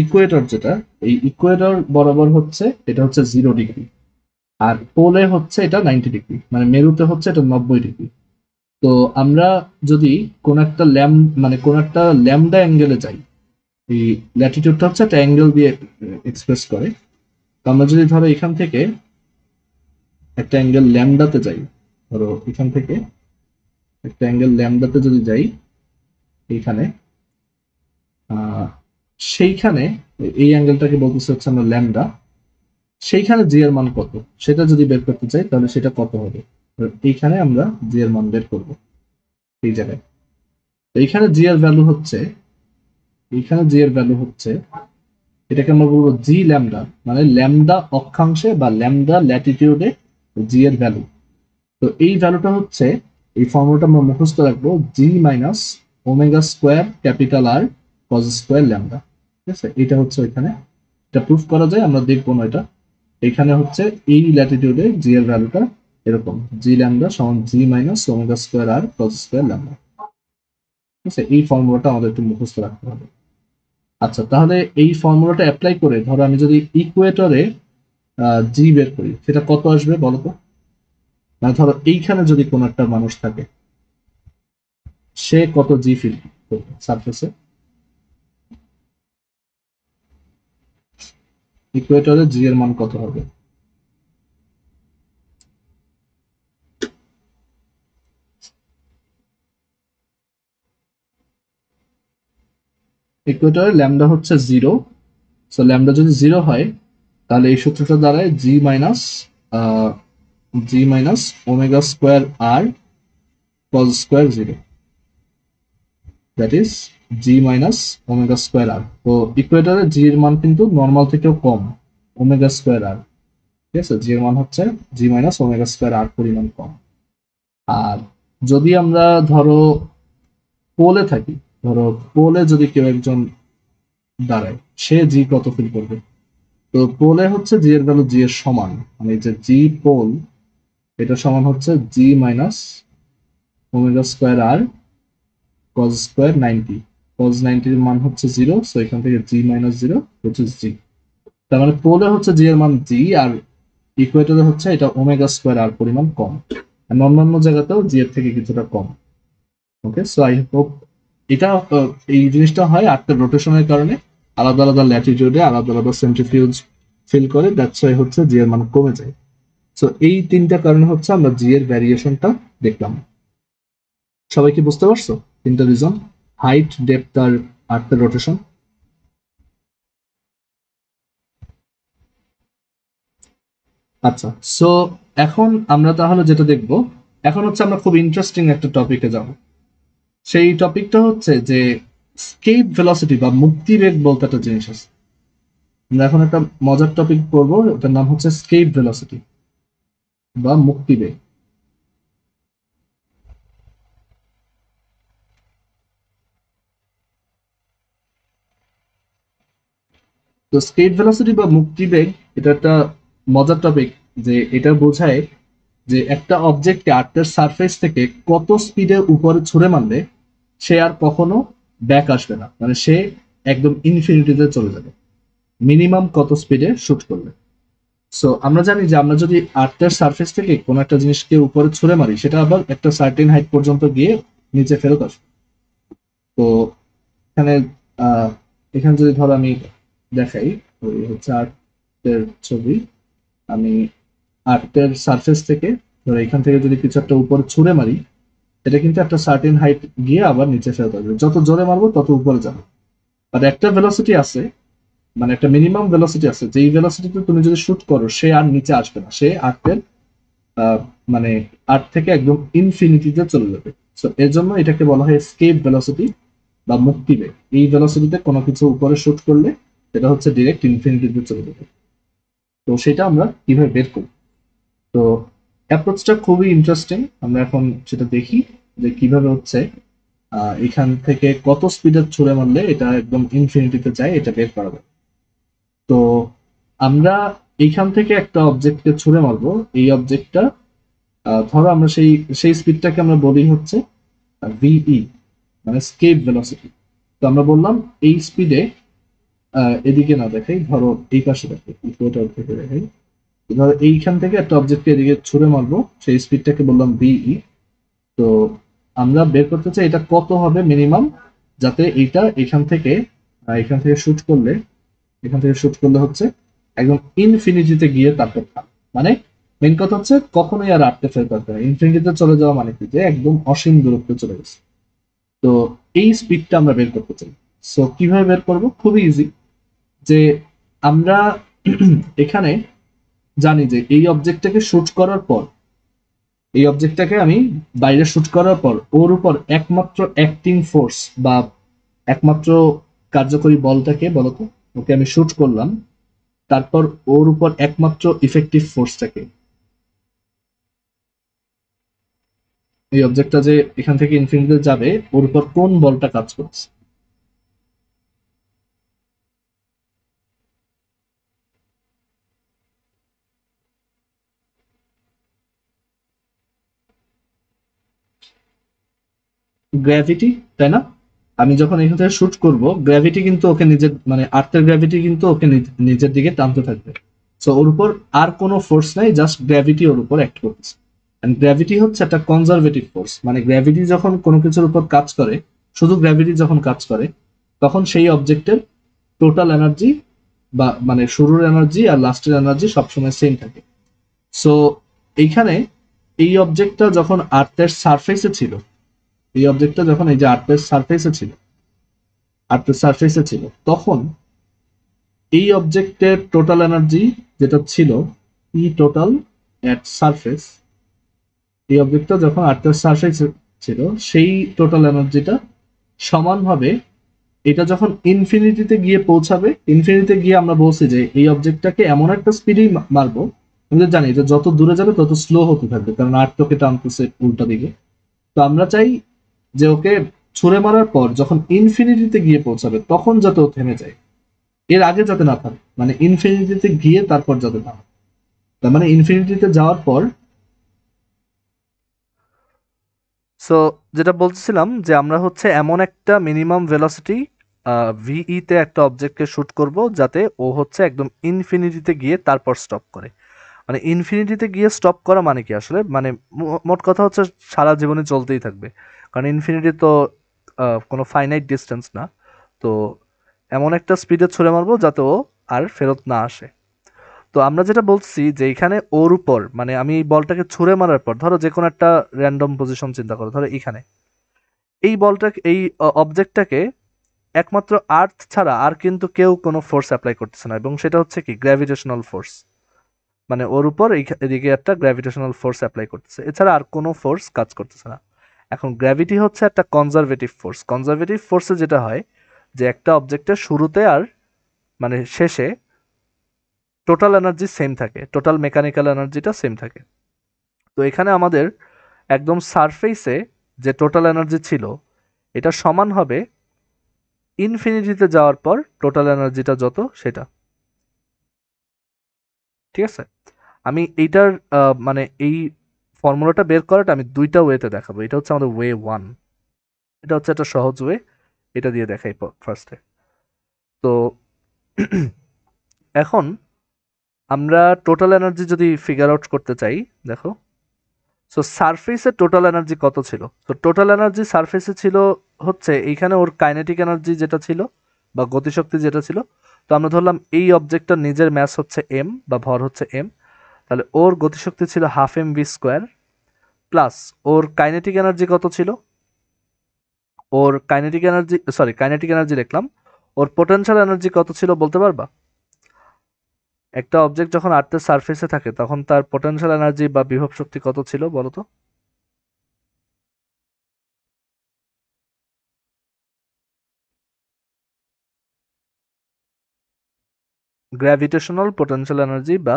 ইকুয়েটর যেটা, এই ইকুয়েটর বরাবর হচ্ছে এটা হচ্ছে 0 ডিগ্রি, আর পোলে হচ্ছে এটা 90 ডিগ্রি, মানে মেরুতে হচ্ছে এটা 90 ডিগ্রি। তো আমরা যদি কোন একটা মানে কোন একটা ল্যামডা অ্যাঙ্গেলে যাই, এই ল্যাটিটিউডটা হচ্ছে একটা অ্যাঙ্গেল দিয়ে এক্সপ্রেস করে। তো আমরা যদি ধরো এখান থেকে একটা অ্যাঙ্গেল ল্যামডাতে যাই, ধরো এখান থেকে একটা অ্যাঙ্গেল ল্যামডাতে যদি যাই এইখানে, সেইখানে এই অ্যাঙ্গেলটাকে বলতেছে হচ্ছে আমরা ল্যামডা, সেইখানে জি এর মান কত সেটা যদি বের করতে চাই তাহলে সেটা কত হবে। এইখানে আমরা জি এর মান বের করব এই জায়গায়। এইখানে জি এর ভ্যালু হচ্ছে, এইখানে জি এর ভ্যালু হচ্ছে, এটাকে আমরা বলবো জি ল্যামডা, মানে ল্যামডা অক্ষাংশে বা ল্যামডা ল্যাটিটিউডে জি এর ভ্যালু। তো এই ভ্যালুটা হচ্ছে, এই ফর্মুলাটা আমরা মুখস্থ রাখবো, g minus omega square capital R cos square lambda. ঠিক আছে, এটা হচ্ছে ওইখানে, এটা প্রুফ করা যায়, আমরা দেখবো না এটা। এখানে হচ্ছে এই ল্যাটিটিউডে জি এর ভ্যালুটা এরকম, জি ল্যামডা সমান জি minus omega square R cos square lambda. ঠিক আছে, এই ফর্মুলাটা আমাদের একটু মুখস্থ রাখতে হবে। আচ্ছা, তাহলে এই ফর্মুলাটা অ্যাপ্লাই করে ধরো আমি যদি ইকুয়েটরে জি বের করি, সেটা কত আসবে বলো তো? মানে ধরো এইখানে যদি কোনো একটা মানুষ থাকে, সে কত জি ফিল করবে সারফেসে? ইকুয়েটরে জি এর মান কত হবে? ইকুয়েটরে ল্যামডা হচ্ছে 0, সো ল্যামডা যদি 0 হয় তাহলে এই সূত্রটা দাঁড়ায় g minus omega square R cos square 0, that is g minus omega square R. তো ইকুয়েটরে জি এর মান কিন্তু নর্মাল থেকেও কম, ওমেগা স্কোয়ার আর। ঠিক আছে, জি এর মান হচ্ছে জি মাইনাস ওমেগা স্কোয়ার আর পরিমাণ কম। আর যদি আমরা ধরো পোলে থাকি, ধরো পোলে যদি কেউ একজন দাঁড়ায়, সে জি কত ফিল করবে? তো পোলে হচ্ছে জি এর ভ্যালু জি এর সমান, মানে যে জি পোল এটা সমান হচ্ছে জি minus omega square R cos square 90। Cause 90 এর মান হচ্ছে 0, সো এখান থেকে জি মাইনাস 0 হচ্ছে জি। তার মানে পোলে হচ্ছে জি এর মান জি, আর ইকুয়েটরে হচ্ছে এটা ওমেগা স্কোয়ার আর পরিমাণ কম, আর অন্যান্য জায়গাতেও জি এর থেকে কিছুটা কম। ওকে, সো আই হোপ এটা এই জিনিসটা হয় আর্থের রোটেশনের কারণে, আলাদা আলাদা ল্যাটিটিউডে আলাদা আলাদা সেন্ট্রিফিউজ ফিল করে, দ্যাটস ওয়াই হচ্ছে জি এর মান কমে যায়। সো এই তিনটা কারণে হচ্ছে আমরা জি এর ভ্যারিয়েশনটা দেখলাম। সবাই কি বুঝতে পারছো তিনটা রিজন? হাইট, ডেপথ আর আর্থের রোটেশন। আচ্ছা, সো এখন আমরা তাহলে যেটা দেখব, এখন হচ্ছে আমরা খুব ইন্টারেস্টিং একটা টপিকে যাব। সেই টপিকটা হচ্ছে যে স্কেপ ভেলোসিটি বা মুক্তিবেগ বলতে একটা জিনিস আছে। আমরা এখন একটা মজার টপিক পড়বো, ওটার নাম হচ্ছে স্কেপ ভেলোসিটি বা মুক্তিবেগ। তো স্কেপ ভেলোসিটি বা মুক্তিবেগ এটা একটা মজার টপিক, যে এটা বোঝায় যে একটা অবজেক্টকে আর্থের সারফেস থেকে কত স্পিডে উপরে ছুড়ে মারলে সে আর কখনো ব্যাক আসবে না, মানে সে একদম ইনফিনিটিতে চলে যাবে মিনিমাম কত স্পিডে শুট করলে। সো আমরা জানি যে আমরা যদি আর্থের সারফেস থেকে কোনো একটা জিনিসকে উপরে ছুড়ে মারি, সেটা আবার একটা সার্টেন হাইট পর্যন্ত গিয়ে নিচে ফেরত আসবে। তো এখানে আহ এখানে যদি ধরো আমি দেখাই, ওই হচ্ছে আর্থের ছবি, আমি আর্থের সারফেস থেকে ধরো এখান থেকে যদি কিছু একটা উপরে ছুঁড়ে মারি, এটা কিন্তু একটা সার্টেন হাইট গিয়ে আবার নিচে ফেরত আসবে, যত জোরে মারবো তত উপরে যাবে। আর একটা ভেলোসিটি আছে, মানে একটা মিনিমাম ভেলোসিটি আছে, যেই ভেলোসিটিতে তুমি যদি শুট করো সে আর নিচে আসবে না, সে আর্থের মানে আর্থ থেকে একদম ইনফিনিটিতে চলে যাবে। সো এর জন্য এটাকে বলা হয় এসকেপ ভেলোসিটি বা মুক্তি বেগ। এই ভেলোসিটিতে কোনো কিছু উপরে শুট করলে সেটা হচ্ছে ডিরেক্ট ইনফিনিটিতে চলে যাবে। তো সেটা আমরা কিভাবে বের করব? তো অ্যাপ্রোচটা খুবই ইন্টারেস্টিং। আমরা এখন সেটা দেখি যে কিভাবে হচ্ছে এখান থেকে কত স্পিডে ছুড়ে মারলে এটা একদম ইনফিনিটিতে যায় এটা বের করা যায়। তো আমরা এইখান থেকে একটা অবজেক্টকে ছুড়ে মারবো। এই অবজেক্টটা ধরো আমরা সেই সেই স্পিডটাকে আমরা বলি হচ্ছে ভিই, মানে স্কেপ ভেলোসিটি। তো আমরা বললাম এই স্পিডে এদিকে না দেখাই, ধরো এই পাশে দেখাই, ইকুয়েটর থেকে দেখাই। ধরো এইখান থেকে একটা অবজেক্টকে এদিকে ছুড়ে মারবো, সেই স্পিডটাকে বললাম ভিই। তো আমরা বের করতে চাই এটা কত হবে মিনিমাম, যাতে এইটা এখান থেকে শুট করলে, হচ্ছে একদম ইনফিনিটিতে গিয়ে তারপর থাম। মানে মেন কথা হচ্ছে কখনোই আর আটকে ফেলতে পারবে না। ইনফিনিটিতে চলে যাওয়া মানে কি, যে একদম অসীম দূরত্বে চলে গেছে। তো এই স্পিডটা আমরা বের করতে চাই। সো কিভাবে বের করব? খুবই ইজি। যে আমরা এখানে জানি যে এই অবজেক্টটাকে শুট করার পর, এই অবজেক্টটাকে আমি বাইরে শুট করার পর ওর উপর একমাত্র অ্যাক্টিং ফোর্স বা একমাত্র কার্যকরী বলটাকে বলতো, ওকে আমি শুট করলাম, তারপর ওর উপর একমাত্র ইফেক্টিভ ফোর্সটাকে, এই অবজেক্টটা যে এখান থেকে ইনফিনিটিতে যাবে ওর উপর কোন বলটা কাজ করছে। গ্র্যাভিটি, তাই না? আমি যখন এখান থেকে শুট করব, গ্র্যাভিটি কিন্তু ওকে নিজের, মানে আর্থের গ্র্যাভিটি কিন্তু ওকে নিজের দিকে টানতে থাকবে। সো ওর উপর আর কোনো ফোর্স নাই, জাস্ট গ্র্যাভিটি ওর উপর অ্যাক্ট করছে। এন্ড গ্র্যাভিটি হচ্ছে একটা কনজারভেটিভ ফোর্স। মানে গ্র্যাভিটি যখন কোনো কিছুর উপর কাজ করে, শুধু গ্র্যাভিটি যখন কাজ করে, তখন সেই অবজেক্টের টোটাল এনার্জি বা মানে শুরুর এনার্জি আর লাস্টের এনার্জি সবসময় সেম থাকে। সো এইখানে এই অবজেক্টটা যখন আর্থের সারফেসে ছিল, এই অবজেক্টটা যখন এই যে আর্থের সারফেসে ছিল তখন এই অবজেক্টের টোটাল এনার্জি যেটা ছিল ই টোটাল এট সারফেস, এই অবজেক্টটা যখন আর্থের সারফেসে ছিল সেই টোটাল এনার্জিটা সমান হবে, এটা যখন ইনফিনিটিতে গিয়ে পৌঁছাবে। ইনফিনিটিতে গিয়ে আমরা বলছি যে এই অবজেক্টটাকে এমন একটা স্পিডেই মারবো, আমরা জানি যে যত দূরে যাবে তত স্লো হতে থাকবে, কারণ আর্থ তোকে টানতেছে উল্টা দিকে। তো আমরা চাই যে ওকে ছুঁড়ে মারার পর যখন ইনফিনিটিতে গিয়ে পৌঁছাবে তখন যাতে ও থেমে যায়, এর আগে যাতে না থামে। মানে ইনফিনিটিতে গিয়ে তারপর যাতে থামে। তার মানে ইনফিনিটিতে যাওয়ার পর, সো যেটা বলছিলাম যে আমরা হচ্ছে এমন একটা মিনিমাম ভেলোসিটি ভিই তে একটা অবজেক্টকে শুট করব যাতে ও হচ্ছে একদম ইনফিনিটিতে গিয়ে তারপর স্টপ করে। মানে ইনফিনিটিতে গিয়ে স্টপ করা মানে কি আসলে, মানে মোট কথা হচ্ছে সারা জীবনে চলতেই থাকবে, কারণ ইনফিনিটি তো কোনো ফাইনাইট ডিস্টেন্স না। তো এমন একটা স্পিডে ছুড়ে মারবো যাতে ও আর ফেরত না আসে। তো আমরা যেটা বলছি যে এখানে ওর উপর, মানে আমি এই বলটাকে ছুঁড়ে মারার পর, ধরো যে কোনো একটা র্যান্ডম পজিশন চিন্তা করো, ধরো এখানে এই বলটাকে, এই অবজেক্টটাকে একমাত্র আর্থ ছাড়া আর কিন্তু কেউ কোনো ফোর্স অ্যাপ্লাই করতেছে না, এবং সেটা হচ্ছে কি গ্র্যাভিটেশনাল ফোর্স। মানে ওর উপর এদিকে একটা গ্র্যাভিটেশনাল ফোর্স অ্যাপ্লাই করতেছে, এছাড়া আর কোনো ফোর্স কাজ করতেছে না। এখন গ্র্যাভিটি হচ্ছে একটা কনজারভেটিভ ফোর্স। কনজারভেটিভ ফোর্সে যেটা হয় যে একটা অবজেক্টের শুরুতে আর মানে শেষে টোটাল এনার্জি সেম থাকে, টোটাল মেকানিক্যাল এনার্জিটা সেম থাকে। তো এখানে আমাদের একদম সারফেসে যে টোটাল এনার্জি ছিল এটা সমান হবে ইনফিনিটিতে যাওয়ার পর টোটাল এনার্জিটা যত সেটা। ঠিক আছে? আমি এইটার মানে এই ফর্মুলাটা বের করাটা আমি দুইটা ওয়েতে দেখাবো। এটা হচ্ছে আমাদের ওয়ে ওয়ান, এটা হচ্ছে একটা সহজ ওয়ে, এটা দিয়ে দেখাই ফার্স্টে। তো এখন আমরা টোটাল এনার্জি যদি ফিগার আউট করতে চাই, দেখো, সো সারফেসের টোটাল এনার্জি কত ছিল? তো টোটাল এনার্জি সারফেসে ছিল হচ্ছে এইখানে ওর কাইনেটিক এনার্জি যেটা ছিল বা গতিশক্তি যেটা ছিল। তো আমরা ধরলাম এই অবজেক্টটার নিজের ম্যাস হচ্ছে এম বা ভর হচ্ছে এম, তাহলে ওর গতিশক্তি ছিল half M V square, plus ওর কাইনেটিক এনার্জি কত ছিল, ওর কাইনেটিক এনার্জি লিখলাম, ওর পোটেনশিয়াল এনার্জি কত ছিল বলতে পারবা? একটা অবজেক্ট যখন আর্থের সারফেসে থাকে তখন তার পোটেনশিয়াল এনার্জি বা বিভব শক্তি কত ছিল বলো তো? গ্র্যাভিটেশনাল পোটেনশিয়াল এনার্জি বা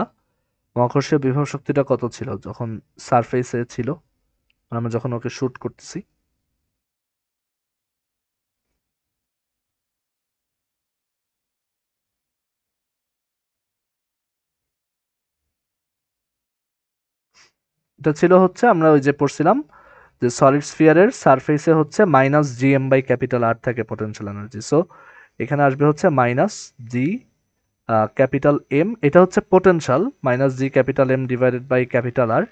মহাকর্ষীয় বিভব শক্তিটা কত ছিল যখন সারফেসে ছিল, মানে আমরা যখন ওকে শুট করতেছি? এটা ছিল হচ্ছে আমরা ওই যে পড়ছিলাম যে সলিড স্ফিয়ারের সারফেসে হচ্ছে minus G M by capital R থাকে পোটেনশিয়াল এনার্জি। সো এখানে আসবে হচ্ছে মাইনাস জি ক্যাপিটাল এম, এটা হচ্ছে potential, minus G capital M divided by capital R.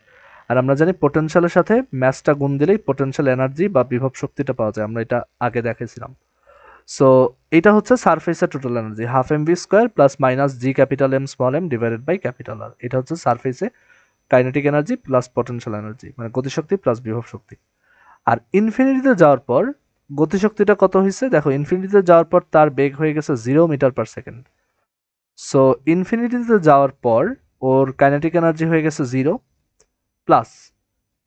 আর আমরা জানি পোটেনশিয়ালের সাথে ম্যাসটা গুণ দিলেই পোটেনশিয়াল এনার্জি বা বিভব শক্তিটা পাওয়া যায়, আমরা এটা আগে দেখেছিলাম। সো এটা হচ্ছে সারফেসের total energy, half M V square plus minus G capital M small M divided by capital R. এটা হচ্ছে সারফেসে kinetic energy plus potential energy, মানে গতিশক্তি প্লাস বিভব শক্তি। আর ইনফিনিটিতে যাওয়ার পর গতিশক্তিটা কত হয়েছে দেখো, ইনফিনিটিতে যাওয়ার পর তার বেগ হয়ে গেছে 0 মিটার পার সেকেন্ড। সো ইনফিনিটিতে যাওয়ার পর ওর কাইনেটিক এনার্জি হয়ে গেছে 0, প্লাস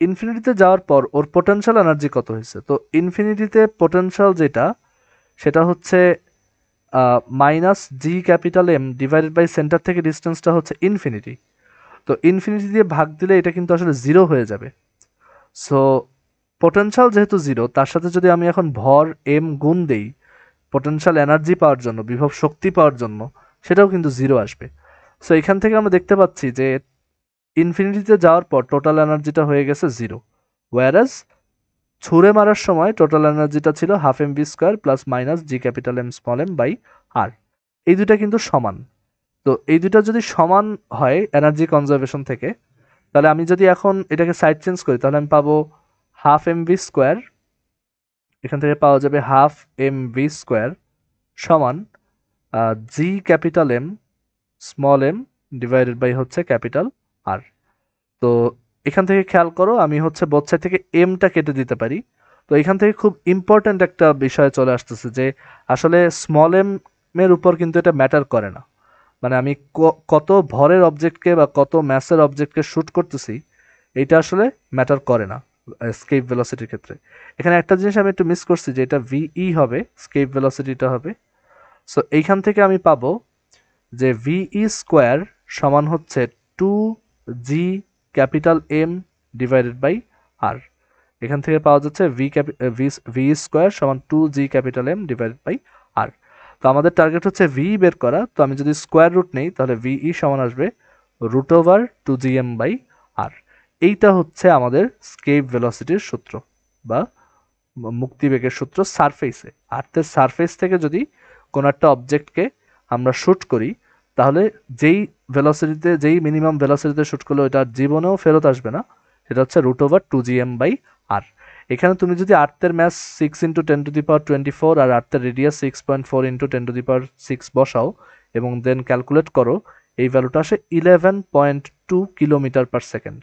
ইনফিনিটিতে যাওয়ার পর ওর পোটেনশিয়াল এনার্জি কত হয়েছে। তো ইনফিনিটিতে পোটেনশিয়াল যেটা, সেটা হচ্ছে minus G capital M divided by centre থেকে ডিস্টেন্সটা হচ্ছে ইনফিনিটি। তো ইনফিনিটি দিয়ে ভাগ দিলে এটা কিন্তু আসলে 0 হয়ে যাবে। সো পোটেনশিয়াল যেহেতু 0, তার সাথে যদি আমি এখন ভর এম গুণ দেই পোটেনশিয়াল এনার্জি পাওয়ার জন্য, বিভব শক্তি পাওয়ার জন্য, সেটাও কিন্তু 0 আসবে। সো এখান থেকে আমরা দেখতে পাচ্ছি যে ইনফিনিটিতে যাওয়ার পর টোটাল এনার্জিটা হয়ে গেছে 0, ওয়ারাস ছুঁড়ে মারার সময় টোটাল এনার্জিটা ছিল half M V square plus minus G capital M small m by R. এই দুটা কিন্তু সমান। তো এই দুটা যদি সমান হয় এনার্জি কনজারভেশন থেকে, তাহলে আমি যদি এখন এটাকে সাইড চেঞ্জ করি তাহলে আমি পাবো হাফ এম ভি স্কোয়ার, এখান থেকে পাওয়া যাবে হাফ এম ভি স্কোয়ার সমান G capital M small M divided by হচ্ছে ক্যাপিটাল আর। তো এখান থেকে খেয়াল করো আমি হচ্ছে বোথ সাইড থেকে এমটা কেটে দিতে পারি। তো এখান থেকে খুব ইম্পর্ট্যান্ট একটা বিষয় চলে আসতেছে যে আসলে স্মল এম এর উপর কিন্তু এটা ম্যাটার করে না। মানে আমি কত ভরের অবজেক্টকে বা কত ম্যাসের অবজেক্টকে শ্যুট করতেছি, এইটা আসলে ম্যাটার করে না স্কেপ ভেলোসিটির ক্ষেত্রে। এখানে একটা জিনিস আমি একটু মিস করছি যে এটা ভিই হবে, স্কেপ ভেলোসিটিটা হবে। সো এইখান থেকে আমি পাবো যে ভিই স্কোয়ার সমান হচ্ছে 2 g capital M divided by R. এখান থেকে পাওয়া যাচ্ছে ভি স্কোয়ার সমান 2 g capital M divided by R. তো আমাদের টার্গেট হচ্ছে ভি বের করা, তো আমি যদি স্কোয়ার রুট নেই তাহলে ভিই সমান আসবে রুট ওভার 2 GM বাই আর। এইটা হচ্ছে আমাদের স্কেপ ভেলোসিটির সূত্র বা মুক্তিবেগের সূত্র সারফেসে। আর্থের সারফেস থেকে যদি কোনো একটা অবজেক্টকে আমরা শ্যুট করি, তাহলে যেই ভেলোসিটিতে, যেই মিনিমাম ভেলোসিটিতে শ্যুট করলে ওটা জীবনেও ফেরত আসবে না, সেটা হচ্ছে রুট ওভার 2 GM বাই আর। এখানে তুমি যদি আর্থের ম্যাস 6 × 10⁻24 আর আর্থের রেডিয়াস 6.4 × 10⁻6 বসাও এবং দেন ক্যালকুলেট করো, এই ভ্যালুটা আসে 11.2 কিলোমিটার পার সেকেন্ড।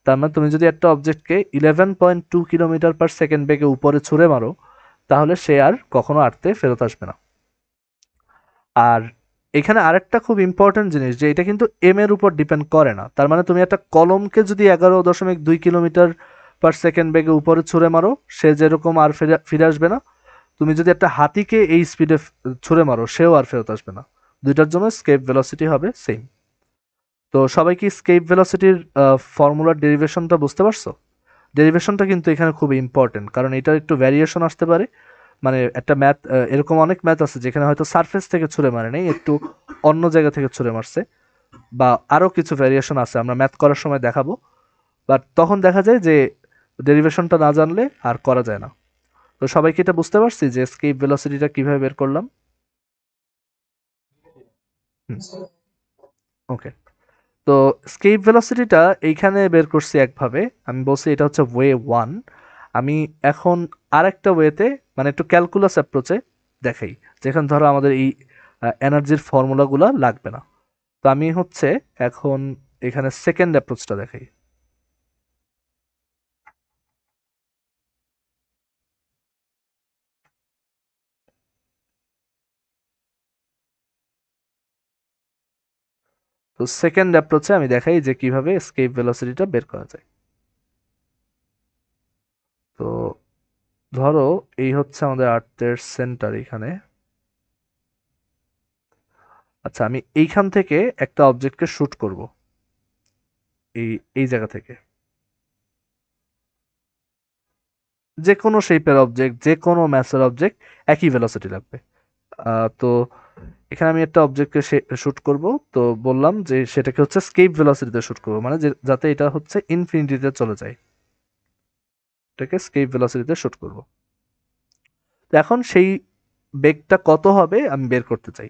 তার মানে তুমি যদি একটা অবজেক্টকে 11.2 কিলোমিটার পার সেকেন্ড বেগে উপরে ছুঁড়ে মারো, তাহলে সে আর কখনো আর্থে ফেরত আসবে না। আর এখানে আরেকটা খুব ইম্পর্টেন্ট জিনিস যে এটা কিন্তু এম এর উপর ডিপেন্ড করে না। তার মানে তুমি একটা কলমকে যদি 11.2 কিলোমিটার পার সেকেন্ড বেগে উপরে ছুঁড়ে মারো, সে যেরকম আর ফিরে আসবে না। তুমি যদি একটা হাতিকে এই স্পিডে ছুঁড়ে মারো, সেও আর ফেরত আসবে না। দুইটার জন্য স্কেপ ভেলোসিটি হবে সেম। তো সবাই কি স্কেপ ভেলোসিটির ফর্মুলার ডেরিভেশনটা বুঝতে পারছো? ডেরিভেশনটা কিন্তু এখানে খুব ইম্পর্টেন্ট, কারণ এটার একটু ভ্যারিয়েশন আসতে পারে। মানে একটা ম্যাথ, এরকম অনেক ম্যাথ আছে যেখানে হয়তো সারফেস থেকে ছুঁড়ে মারে নেই, একটু অন্য জায়গা থেকে ছুঁড়ে মারছে, বা আরও কিছু ভ্যারিয়েশন আছে আমরা ম্যাথ করার সময় দেখাবো। বাট তখন দেখা যায় যে ডেরিভেশনটা না জানলে আর করা যায় না। তো সবাই কি এটা বুঝতে পারছি যে স্কেপ ভেলোসিটিটা কিভাবে বের করলাম? ওকে। তো স্কেপ ভেলোসিটিটা এইখানে বের করছি একভাবে, আমি বলছি এটা হচ্ছে ওয়ে 1। আমি এখন আরেকটা ওয়েতে, মানে একটু ক্যালকুলাস অ্যাপ্রোচে দেখাই, যেখানে ধরো আমাদের এই এনার্জির ফর্মুলাগুলো লাগবে না। তো আমি হচ্ছে এখন এখানে সেকেন্ড অ্যাপ্রোচটা দেখাই। তো তো সেকেন্ড অ্যাপ্রোচে আমি দেখাই যে কিভাবে এসকেপ ভেলোসিটিটা বের করা যায়। তো ধরো এই হচ্ছে আমাদের আর্থের সেন্টার এখানে। আচ্ছা, আমি এইখান থেকে একটা অবজেক্টকে শুট করব, এই এই জায়গা থেকে। যে কোনো শেপের অবজেক্ট, যে কোনো ম্যাসের অবজেক্ট, একই ভেলোসিটি লাগবে। তো এখানে আমি একটা অবজেক্টকে শুট করব। তো বললাম যে সেটাকে হচ্ছে স্কেপ ভেলোসিটিতে শুট করব, মানে যাতে এটা হচ্ছে ইনফিনিটিতে চলে যায়, এটাকে স্কেপ ভেলোসিটিতে শুট করব। তো এখন সেই বেগটা কত হবে আমি বের করতে চাই।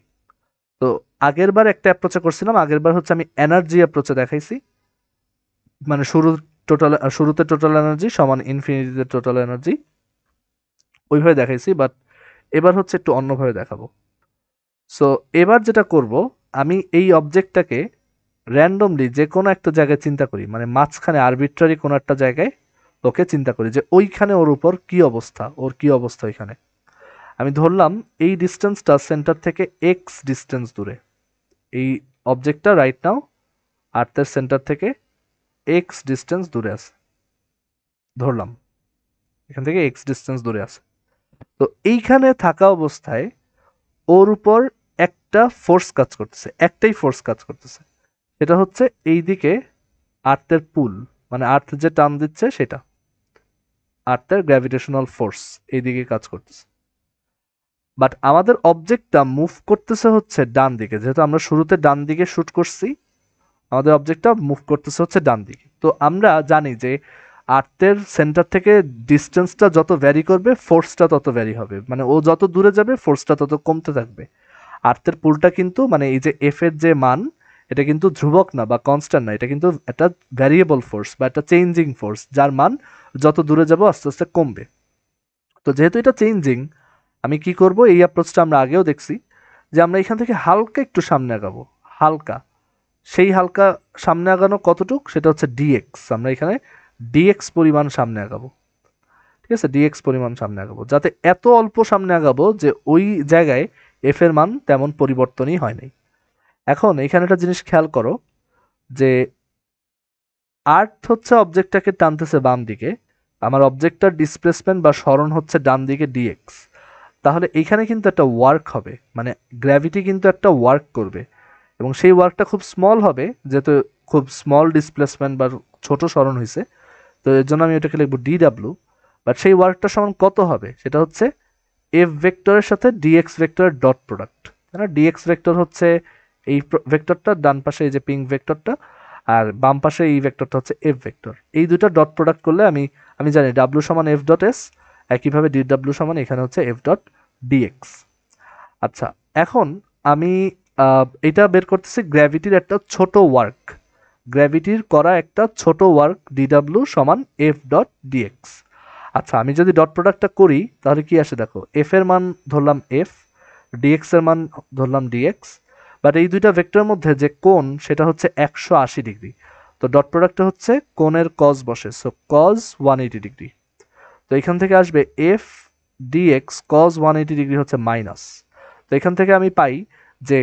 তো আগের বার একটা অ্যাপ্রোচে করছিলাম, আগের বার হচ্ছে আমি এনার্জি অ্যাপ্রোচে দেখাইছি, মানে শুরুতে টোটাল এনার্জি সমান ইনফিনিটিতে টোটাল এনার্জি, ওইভাবে দেখাইছি। বাট এবার হচ্ছে একটু অন্যভাবে দেখাবো। সো এবার যেটা করব, আমি এই অবজেক্টটাকে র্যান্ডমলি যে কোনো একটা জায়গায় চিন্তা করি, মানে মাঝখানে আরবিট্রারি কোনো একটা জায়গায় ওকে চিন্তা করি যে ওইখানে ওর উপর কি অবস্থা, ওর কি অবস্থা ওইখানে। আমি ধরলাম এই ডিস্টেন্সটা সেন্টার থেকে এক্স ডিস্টেন্স দূরে, এই অবজেক্টটা রাইট নাও আর্থের সেন্টার থেকে এক্স ডিস্টেন্স দূরে আছে, ধরলাম এখান থেকে এক্স ডিস্টেন্স দূরে আছে। তো এইখানে থাকা অবস্থায় ওর উপর একটা ফোর্স কাজ করতেছে, একটাই ফোর্স কাজ করতেছে, সেটা হচ্ছে এই দিকে আর্থের পুল, মানে আর্থ যে টান দিচ্ছে সেটা, আর্থের গ্র্যাভিটেশনাল ফোর্স এইদিকে কাজ করতেছে। বাট আমাদের অবজেক্টটা মুভ করতেছে হচ্ছে ডান দিকে, যেহেতু আমরা শুরুতে ডান দিকে শুট করছি, আমাদের অবজেক্টটা মুভ করতেছে হচ্ছে ডান দিকে। তো আমরা জানি যে আর্থের সেন্টার থেকে ডিস্টেন্সটা যত ভ্যারি করবে ফোর্সটা তত ভ্যারি হবে, মানে ও যত দূরে যাবে ফোর্সটা তত কমতে থাকবে। আর্থের পুলটা কিন্তু, মানে এই যে এফ এর যে মান, এটা কিন্তু ধ্রুবক না বা কনস্ট্যান্ট না, এটা কিন্তু একটা ভ্যারিয়েবল ফোর্স বা একটা চেঞ্জিং ফোর্স, যার মান যত দূরে যাব আস্তে আস্তে কমবে। তো যেহেতু এটা চেঞ্জিং, আমি কি করব, এই অ্যাপ্রোচটা আমরা আগেও দেখছি যে আমরা এখান থেকে হালকা একটু সামনে আগাবো, হালকা, সেই হালকা সামনে আগানো কতটুক, সেটা হচ্ছে ডিএক্স। আমরা এখানে ডিএক্স পরিমাণ সামনে আগাবো, ঠিক আছে, ডিএক্স পরিমাণ সামনে আগাবো, যাতে এত অল্প সামনে আগাবো যে ওই জায়গায় এফ এর মান তেমন পরিবর্তনই হয় নাই। এখন এখানে একটা জিনিস খেয়াল করো যে আর্থ হচ্ছে অবজেক্টটাকে টানতেছে বাম দিকে, আমার অবজেক্টটার ডিসপ্লেসমেন্ট বা সরণ হচ্ছে ডান দিকে ডিএক্স। তাহলে এখানে কিন্তু একটা ওয়ার্ক হবে, মানে গ্র্যাভিটি কিন্তু একটা ওয়ার্ক করবে, এবং সেই ওয়ার্কটা খুব স্মল হবে, যেহেতু খুব স্মল ডিসপ্লেসমেন্ট বা ছোট সরণ হয়েছে। তো এর জন্য আমি এটাকে লিখবো ডিডাব্লিউ। বাট সেই ওয়ার্কটা সমান কত হবে, সেটা হচ্ছে এফ ভেক্টরের সাথে ডিএক্স ভেক্টরের ডট প্রোডাক্ট। ডিএক্স ভেক্টর হচ্ছে এই ভেক্টরটা, ডান পাশে এই যে পিঙ্ক ভেক্টরটা, আর বাম পাশে এই ভেক্টরটা হচ্ছে এফ ভেক্টর। এই দুটো ডট প্রোডাক্ট করলে আমি আমি জানি ডাব্লিউ সমান এফ ডট এস, একইভাবে ডি ডাব্লিউ সমান এখানে হচ্ছে এফ ডট ডিএক্স। আচ্ছা, এখন আমি এটা বের করতেছি গ্র্যাভিটির একটা ছোট ওয়ার্ক, গ্র্যাভিটির করা একটা ছোট ওয়ার্ক ডিডাব্লিউ সমান এফ ডট ডিএক্স। আচ্ছা, আমি যদি ডট প্রোডাক্টটা করি তাহলে কি আসে দেখো, এফ এর মান ধরলাম এফ, ডিএক্স এর মান ধরলাম ডিএক্স, বাট এই দুইটা ভেক্টরের মধ্যে যে কোণ সেটা হচ্ছে 180 ডিগ্রি। তো ডট প্রোডাক্টটা হচ্ছে কোণের কজ বসে, সো কজ 180 ডিগ্রি। তো এখান থেকে আসবে এফ ডিএক্স কজ 180 ডিগ্রি হচ্ছে মাইনাস। তো এখান থেকে আমি পাই যে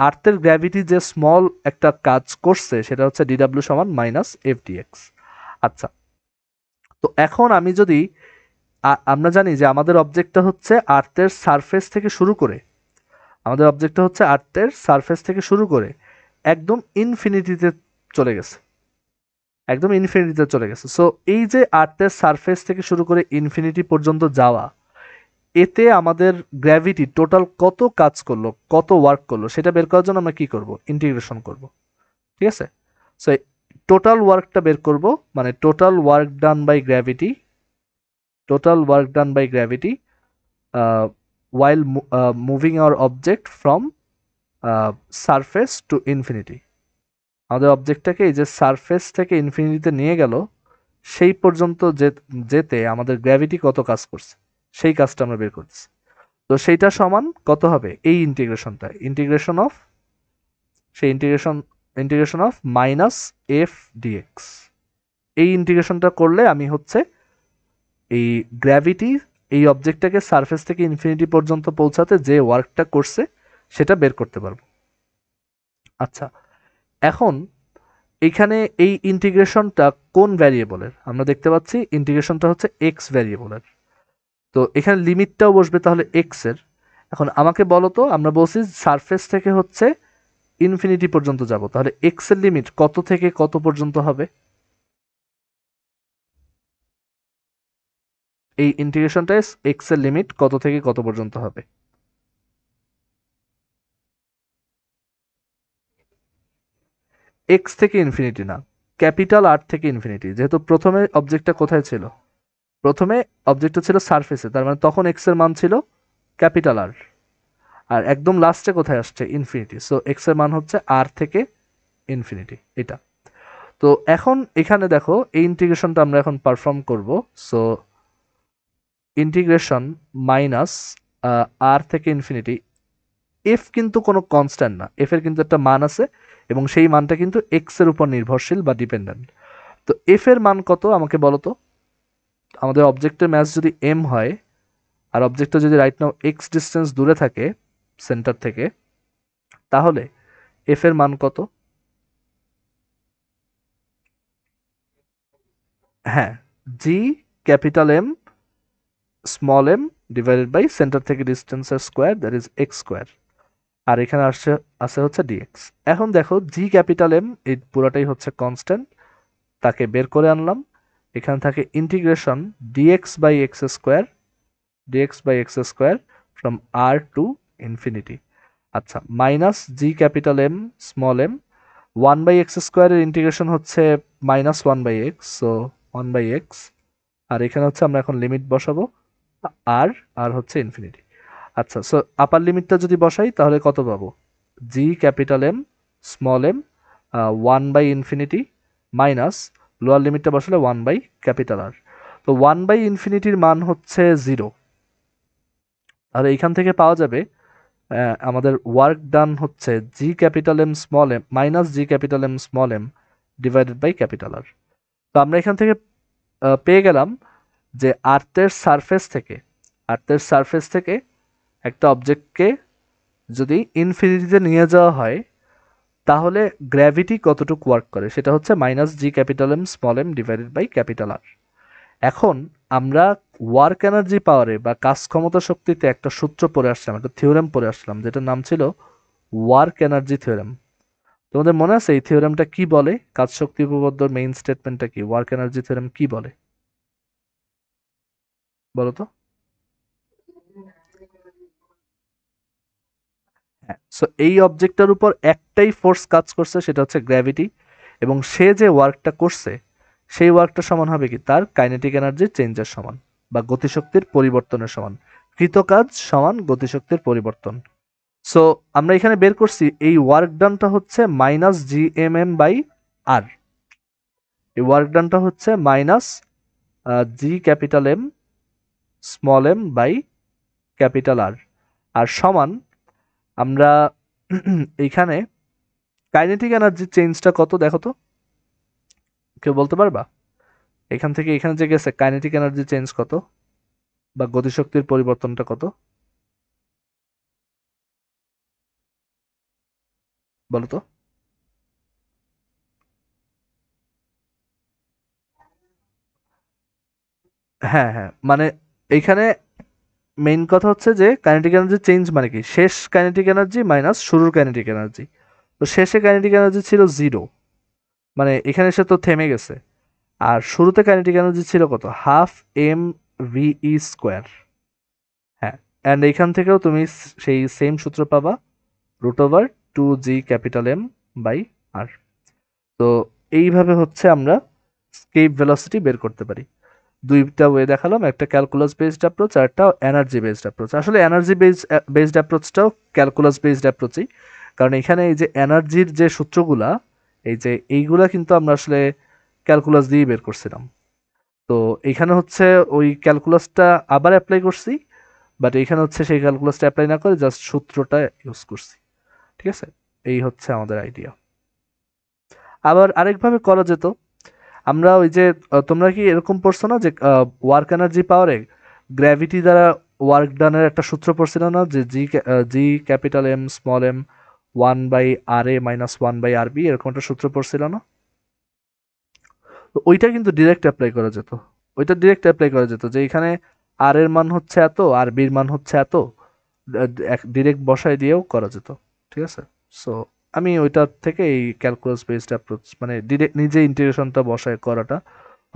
আর্থের গ্র্যাভিটি যে স্মল একটা কাজ করছে সেটা হচ্ছে ডিডাব্লিউ সমান মাইনাস এফ ডিএক্স। আচ্ছা, তো এখন আমি যদি আমরা জানি যে আমাদের অবজেক্টটা হচ্ছে আর্থের সারফেস থেকে শুরু করে, আমাদের অবজেক্টটা হচ্ছে আর্থের সারফেস থেকে শুরু করে একদম ইনফিনিটিতে চলে গেছে, একদম ইনফিনিটিতে চলে গেছে। সো এই যে আর্থের সারফেস থেকে শুরু করে ইনফিনিটি পর্যন্ত যাওয়া, এতে আমাদের গ্র্যাভিটি টোটাল কত কাজ করলো, কত ওয়ার্ক করলো, সেটা বের করার জন্য আমরা কি করব, ইন্টিগ্রেশন করব, ঠিক আছে। সো টোটাল ওয়ার্কটা বের করব, মানে total work done by gravity, total work done by gravity while moving our object from surface to infinity. আমাদের অবজেক্টটাকে এই যে সারফেস থেকে ইনফিনিটিতে নিয়ে গেল, সেই পর্যন্ত যেতে আমাদের গ্র্যাভিটি কত কাজ করছে সেই কাজটা আমরা বের করছি। তো সেইটা সমান কত হবে, এই ইন্টিগ্রেশনটা, ইন্টিগ্রেশন অফ, সেই integration of minus F dx. এই ইন্টিগ্রেশনটা করলে আমি হচ্ছে এই গ্র্যাভিটি এই অবজেক্টটাকে সারফেস থেকে ইনফিনিটি পর্যন্ত পৌঁছাতে যে ওয়ার্কটা করছে সেটা বের করতে পারবো। আচ্ছা, এখন এইখানে এই ইন্টিগ্রেশনটা কোন ভ্যারিয়েবলের? আমরা দেখতে পাচ্ছি ইন্টিগ্রেশনটা হচ্ছে এক্স ভ্যারিয়েবলের। তো এখানে লিমিটটাও বসবে তাহলে এক্স এর। এখন আমাকে বলো তো, আমরা বলছি সারফেস থেকে হচ্ছে ইনফিনিটি পর্যন্ত যাব, তাহলে এক্স এর লিমিট কত থেকে কত পর্যন্ত হবে? এই ইন্টিগ্রেশনটা এক্স এর লিমিট কত থেকে কত পর্যন্ত হবে? এক্স থেকে ইনফিনিটি না, ক্যাপিটাল আর থেকে ইনফিনিটি। যেহেতু প্রথমে অবজেক্টটা কোথায় ছিল? প্রথমে অবজেক্টটা ছিল সারফেসে, তার মানে তখন এক্স এর মান ছিল ক্যাপিটাল আর। আর একদম লাস্টে কোথায় আসছে? ইনফিনিটি। সো এক্স এর মান হচ্ছে আর থেকে ইনফিনিটি, এটা। তো এখন এখানে দেখো এই ইন্টিগ্রেশনটা আমরা এখন পারফর্ম করব। সো ইন্টিগ্রেশন মাইনাস আর থেকে ইনফিনিটি। এফ কিন্তু কোনো কনস্ট্যান্ট না, এফ এর কিন্তু একটা মান আছে এবং সেই মানটা কিন্তু এক্স এর উপর নির্ভরশীল বা ডিপেন্ডেন্ট। তো এফ এর মান কত আমাকে বলো তো? আমাদের অবজেক্টের ম্যাস যদি এম হয় আর অবজেক্টটা যদি রাইট নাও এক্স ডিস্টেন্স দূরে থাকে সেন্টার থেকে, তাহলে এফ এর মান কত? হ্যাঁ, g capital M small M divided by centre থেকে ডিস্টেন্সের square, that is x square. আর এখানে আসে হচ্ছে ডিএক্স। এখন দেখো জি ক্যাপিটাল এম এই পুরোটাই হচ্ছে কনস্ট্যান্ট, তাকে বের করে আনলাম। এখানে থাকে integration d x by x square from R to infinity. আচ্ছা, মাইনাস জি capital M small m, 1/x স্কোয়ারের ইন্টিগ্রেশন হচ্ছে -1/x, সো 1/x। আর এখানে হচ্ছে আমরা এখন লিমিট বসাবো আর আর হচ্ছে ইনফিনিটি। আচ্ছা, সো আপার লিমিটটা যদি বসাই তাহলে কত পাবো? জি ক্যাপিটাল এম স্মল এম 1/ইনফিনিটি মাইনাস লোয়ার লিমিটটা বসালে 1/ক্যাপিটাল আর। তো 1/ইনফিনিটির মান হচ্ছে 0। তাহলে এইখান থেকে পাওয়া যাবে আমাদের ওয়ার্ক ডান হচ্ছে জি capital M small M minus G capital M small M divided by capital R. তো আমরা এখান থেকে পেয়ে গেলাম যে আর্থের সারফেস থেকে একটা অবজেক্টকে যদি ইনফিনিটিতে নিয়ে যাওয়া হয় তাহলে গ্র্যাভিটি কতটুকু ওয়ার্ক করে, সেটা হচ্ছে minus G capital M small M divided by capital R. এখন আমরা ওয়ার্ক এনার্জি পাওয়ারে বা কাজ ক্ষমতা শক্তিতে একটা সূত্র পড়ে আসলাম, একটা থিওরেম পড়ে আসলাম, যেটার নাম ছিল ওয়ার্ক এনার্জি থিওরেম। তোমাদের মনে আছে এই থিওরেমটা কি বলে? কাজ শক্তি উপপাদ্যর মেইন স্টেটমেন্টটা কি? ওয়ার্ক এনার্জি থিওরেম কি বলে বলো তো? হ্যাঁ, সো এই অবজেক্টটার উপর একটাই ফোর্স কাজ করছে, সেটা হচ্ছে গ্র্যাভিটি, এবং সে যে ওয়ার্কটা করছে সেই ওয়ার্কটা সমান হবে কি? তার কাইনেটিক এনার্জি চেঞ্জের সমান বা গতিশক্তির পরিবর্তনের সমান। কৃতকাজ সমান গতিশক্তির পরিবর্তন। সো আমরা এখানে বের করছি এই ওয়ার্ক ডানটা হচ্ছে minus G m m by R. এই ওয়ার্ক ডানটা হচ্ছে minus G capital M small m by capital R. আর সমান আমরা এইখানে কাইনেটিক এনার্জি চেঞ্জটা কত দেখো তো, কেউ বলতে পারবা? এখান থেকে এখানে যে গেছে কাইনেটিক এনার্জি চেঞ্জ কত বা গতিশক্তির পরিবর্তনটা কত বলো তো? হ্যাঁ হ্যাঁ, মানে এইখানে মেইন কথা হচ্ছে যে কাইনেটিক এনার্জি চেঞ্জ মানে কি? শেষ কাইনেটিক এনার্জি মাইনাস শুরুর কাইনেটিক এনার্জি। তো শেষে কাইনেটিক এনার্জি ছিল 0, মানে এখানে এসে তো থেমে গেছে। আর শুরুতে কাইনেটিক এনার্জি ছিল কত? Half M V square. হ্যাঁ, অ্যান্ড এইখান থেকেও তুমি সেই সেম সূত্র পাবা, √2g capital M by R. তো এইভাবে হচ্ছে আমরা স্কেপ ভেলোসিটি বের করতে পারি। দুইটা ওয়ে দেখালাম, একটা ক্যালকুলাস বেসড অ্যাপ্রোচ আর একটা এনার্জি বেসড অ্যাপ্রোচ। আসলে এনার্জি বেসড অ্যাপ্রোচটাও ক্যালকুলাস বেসড অ্যাপ্রোচই, কারণ এখানে এই যে এনার্জির যে সূত্রগুলা এইগুলা কিন্তু আমরা আসলে ক্যালকুলাস দিয়েই বের করছিলাম। তো এইখানে হচ্ছে ওই ক্যালকুলাসটা আবার অ্যাপ্লাই করছি, বাট এইখানে হচ্ছে সেই ক্যালকুলাসটা অ্যাপ্লাই না করে জাস্ট সূত্রটা ইউজ করছি। ঠিক আছে, এই হচ্ছে আমাদের আইডিয়া। আবার আরেকভাবে করা যেত, আমরা ওই যে তোমরা কি এরকম পড়ছো না যে ওয়ার্ক এনার্জি পাওয়ারে গ্র্যাভিটি দ্বারা ওয়ার্ক ডানের একটা সূত্র পড়ছিল না, যে G capital M small M 1/RA minus 1/RB এরকম একটা সূত্র পড়ছিল না? তো ওইটা কিন্তু ডিরেক্ট অ্যাপ্লাই করা যেত। ওইটা ডিরেক্ট অ্যাপ্লাই করা যেত যে এখানে আর এর মান হচ্ছে এত আর বির মান হচ্ছে এত, ডিরেক্ট বসায় দিয়েও করা যেত। ঠিক আছে, সো আমি ওইটার থেকে এই ক্যালকুলাস বেসড অ্যাপ্রোচ মানে ডিরেক্ট নিজে ইন্টিগ্রেশনটা বসায় করাটা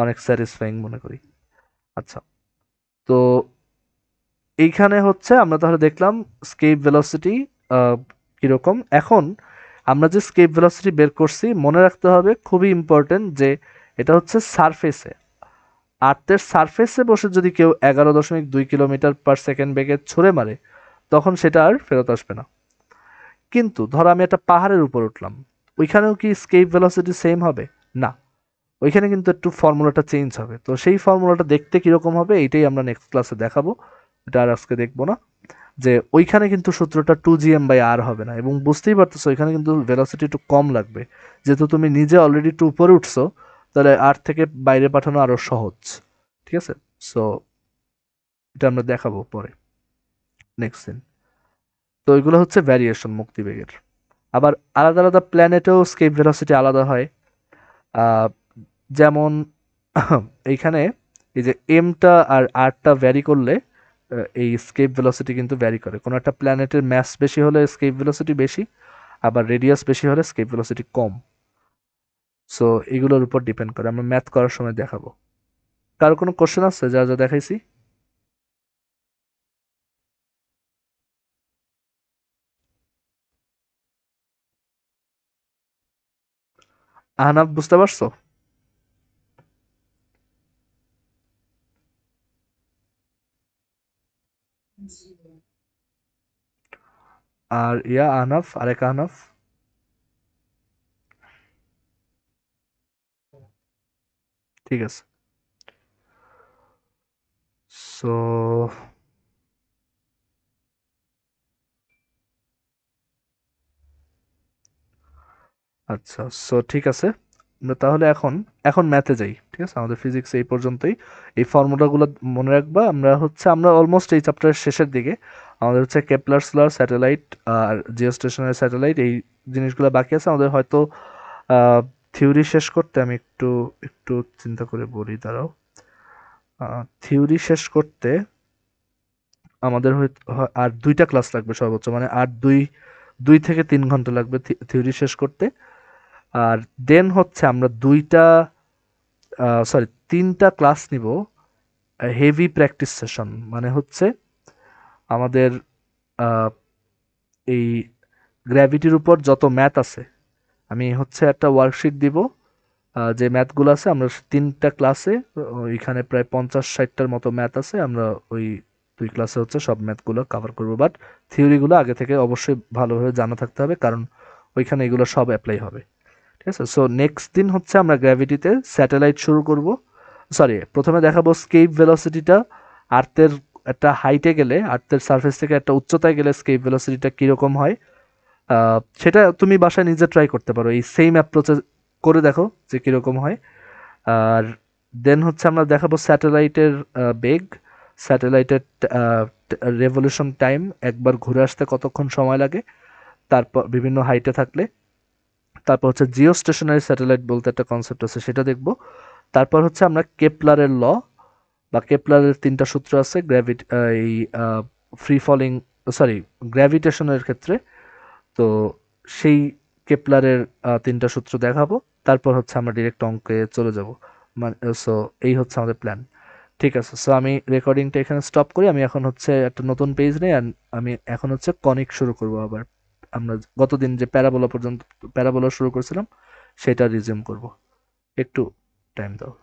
অনেক স্যাটিসফাইং মনে করি। আচ্ছা, তো এইখানে হচ্ছে আমরা তাহলে দেখলাম স্কেপ ভেলোসিটি কিরকম। এখন আমরা যে স্কেপ ভেলোসিটি বের করছি মনে রাখতে হবে, খুবই ইম্পর্টেন্ট, যে এটা হচ্ছে সারফেসে, আর্থের সারফেসে বসে যদি কেউ 11.2 কিলোমিটার পার সেকেন্ড বেগে ছুঁড়ে মারে তখন সেটা আর ফেরত আসবে না। কিন্তু ধরো আমি একটা পাহাড়ের উপর উঠলাম, ওইখানেও কি স্কেপ ভেলোসিটি সেম হবে? না, ওইখানে কিন্তু একটু ফর্মুলাটা চেঞ্জ হবে। তো সেই ফর্মুলাটা দেখতে কিরকম হবে এইটাই আমরা নেক্সট ক্লাসে দেখাবো, এটা আর আজকে দেখবো না। যে ওইখানে কিন্তু সূত্রটা 2gm/r হবে না, এবং বুঝতেই পারতেছো ওইখানে কিন্তু ভেলোসিটি একটু কম লাগবে, যেহেতু তুমি নিজে অলরেডি একটু উপরে উঠছো, তাহলে আর থেকে বাইরে পাঠানো আরো সহজ। ঠিক আছে, সো এটা আমরা দেখাবো পরে নেক্সট দিন। তো এগুলো হচ্ছে ভ্যারিয়েশন মুক্তিবেগের। আবার আলাদা আলাদা প্ল্যানেটেও স্কেপ ভেলোসিটি আলাদা হয়। যেমন এইখানে এই যে এমটা আর আরটা ভ্যারি করলে এই স্কেপ ভেলোসিটি কিন্তু ভ্যারি করে। কোনো একটা প্ল্যানেটের ম্যাস বেশি হলে স্কেপ ভেলোসিটি বেশি, আবার রেডিয়াস বেশি হলে স্কেপ ভেলোসিটি কম। সো এগুলোর উপর ডিপেন্ড করে, আমরা ম্যাথ করার সময় দেখাবো। কারো কোনো কোশ্চেন আছে যা যা দেখাইছি? আহনাফ বুঝতে পারছো? আর ইয়া আহনাফ, আরেক আহনাফ? ঠিক আছে, সো আচ্ছা, সো ঠিক আছে, আমরা তাহলে এখন এখন ম্যাথে যাই। ঠিক আছে, আমাদের ফিজিক্স এই পর্যন্তই। এই ফর্মুলাগুলো মনে রাখবা। আমরা অলমোস্ট এই চ্যাপ্টারের শেষের দিকে। আমাদের হচ্ছে কেপলার স্লার স্যাটেলাইট আর জিওস্টেশনারি স্যাটেলাইট এই জিনিসগুলো বাকি আছে আমাদের, হয়তো থিওরি শেষ করতে আমি একটু একটু চিন্তা করে বলি, দাঁড়াও। থিওরি শেষ করতে আমাদের আর 2টা ক্লাস লাগবে সর্বোচ্চ, মানে আর 2 থেকে 3 ঘন্টা লাগবে থিওরি শেষ করতে। আর দেন হচ্ছে আমরা 3টা ক্লাস নিব হেভি প্র্যাকটিস সেশন, মানে হচ্ছে আমাদের আহ, এই গ্র্যাভিটির উপর যত ম্যাথ আছে, আমি হচ্ছে একটা ওয়ার্কশিট দিব, যে ম্যাথগুলো আছে আমরা 3টা ক্লাসে, ওইখানে প্রায় 50-60টার মতো ম্যাথ আছে, আমরা ওই 2 ক্লাসে হচ্ছে সব ম্যাথগুলো কভার করবো। বাট থিওরিগুলো আগে থেকে অবশ্যই ভালোভাবে জানা থাকতে হবে, কারণ ওইখানে এগুলো সব অ্যাপ্লাই হবে। ঠিক আছে, সো নেক্সট দিন হচ্ছে আমরা গ্র্যাভিটিতে স্যাটেলাইট শুরু করব। সরি, প্রথমে দেখাবো স্কেপ ভেলোসিটিটা, আর্থের একটা হাইটে গেলে, আর্থের সারফেস থেকে একটা উচ্চতায় গেলে স্কেপ ভেলোসিটিটা কীরকম হয়। সেটা তুমি বাসায় নিজে ট্রাই করতে পারো, এই সেম অ্যাপ্রোচে করে দেখো যে কীরকম হয়। আর দেন হচ্ছে আমরা দেখাবো স্যাটেলাইটের বেগ, স্যাটেলাইটের রেভলিউশন টাইম, একবার ঘুরে আসতে কতক্ষণ সময় লাগে, তারপর বিভিন্ন হাইটে থাকলে। তারপর হচ্ছে জিও স্টেশনারি স্যাটেলাইট বলতে একটা কনসেপ্ট আছে, সেটা দেখব। তারপর হচ্ছে আমরা কেপলারের ল বা কেপলারের 3টা সূত্র আছে এই ফ্রি ফলিং, সরি, গ্র্যাভিটেশনের ক্ষেত্রে। তো সেই কেপলারের 3টা সূত্র দেখাবো। তারপর হচ্ছে আমরা ডিরেক্ট অঙ্কে চলে যাব, মানে সো এই হচ্ছে আমাদের প্ল্যান। ঠিক আছে, সো আমি রেকর্ডিংটা এখানে স্টপ করি। আমি এখন হচ্ছে একটা নতুন পেজ নেই, আর আমি এখন হচ্ছে কনিক শুরু করব আবার। আমরা গতদিন যে প্যারাবোলা শুরু করছিলাম সেটা রিজিউম করব। একটু টাইম দাও।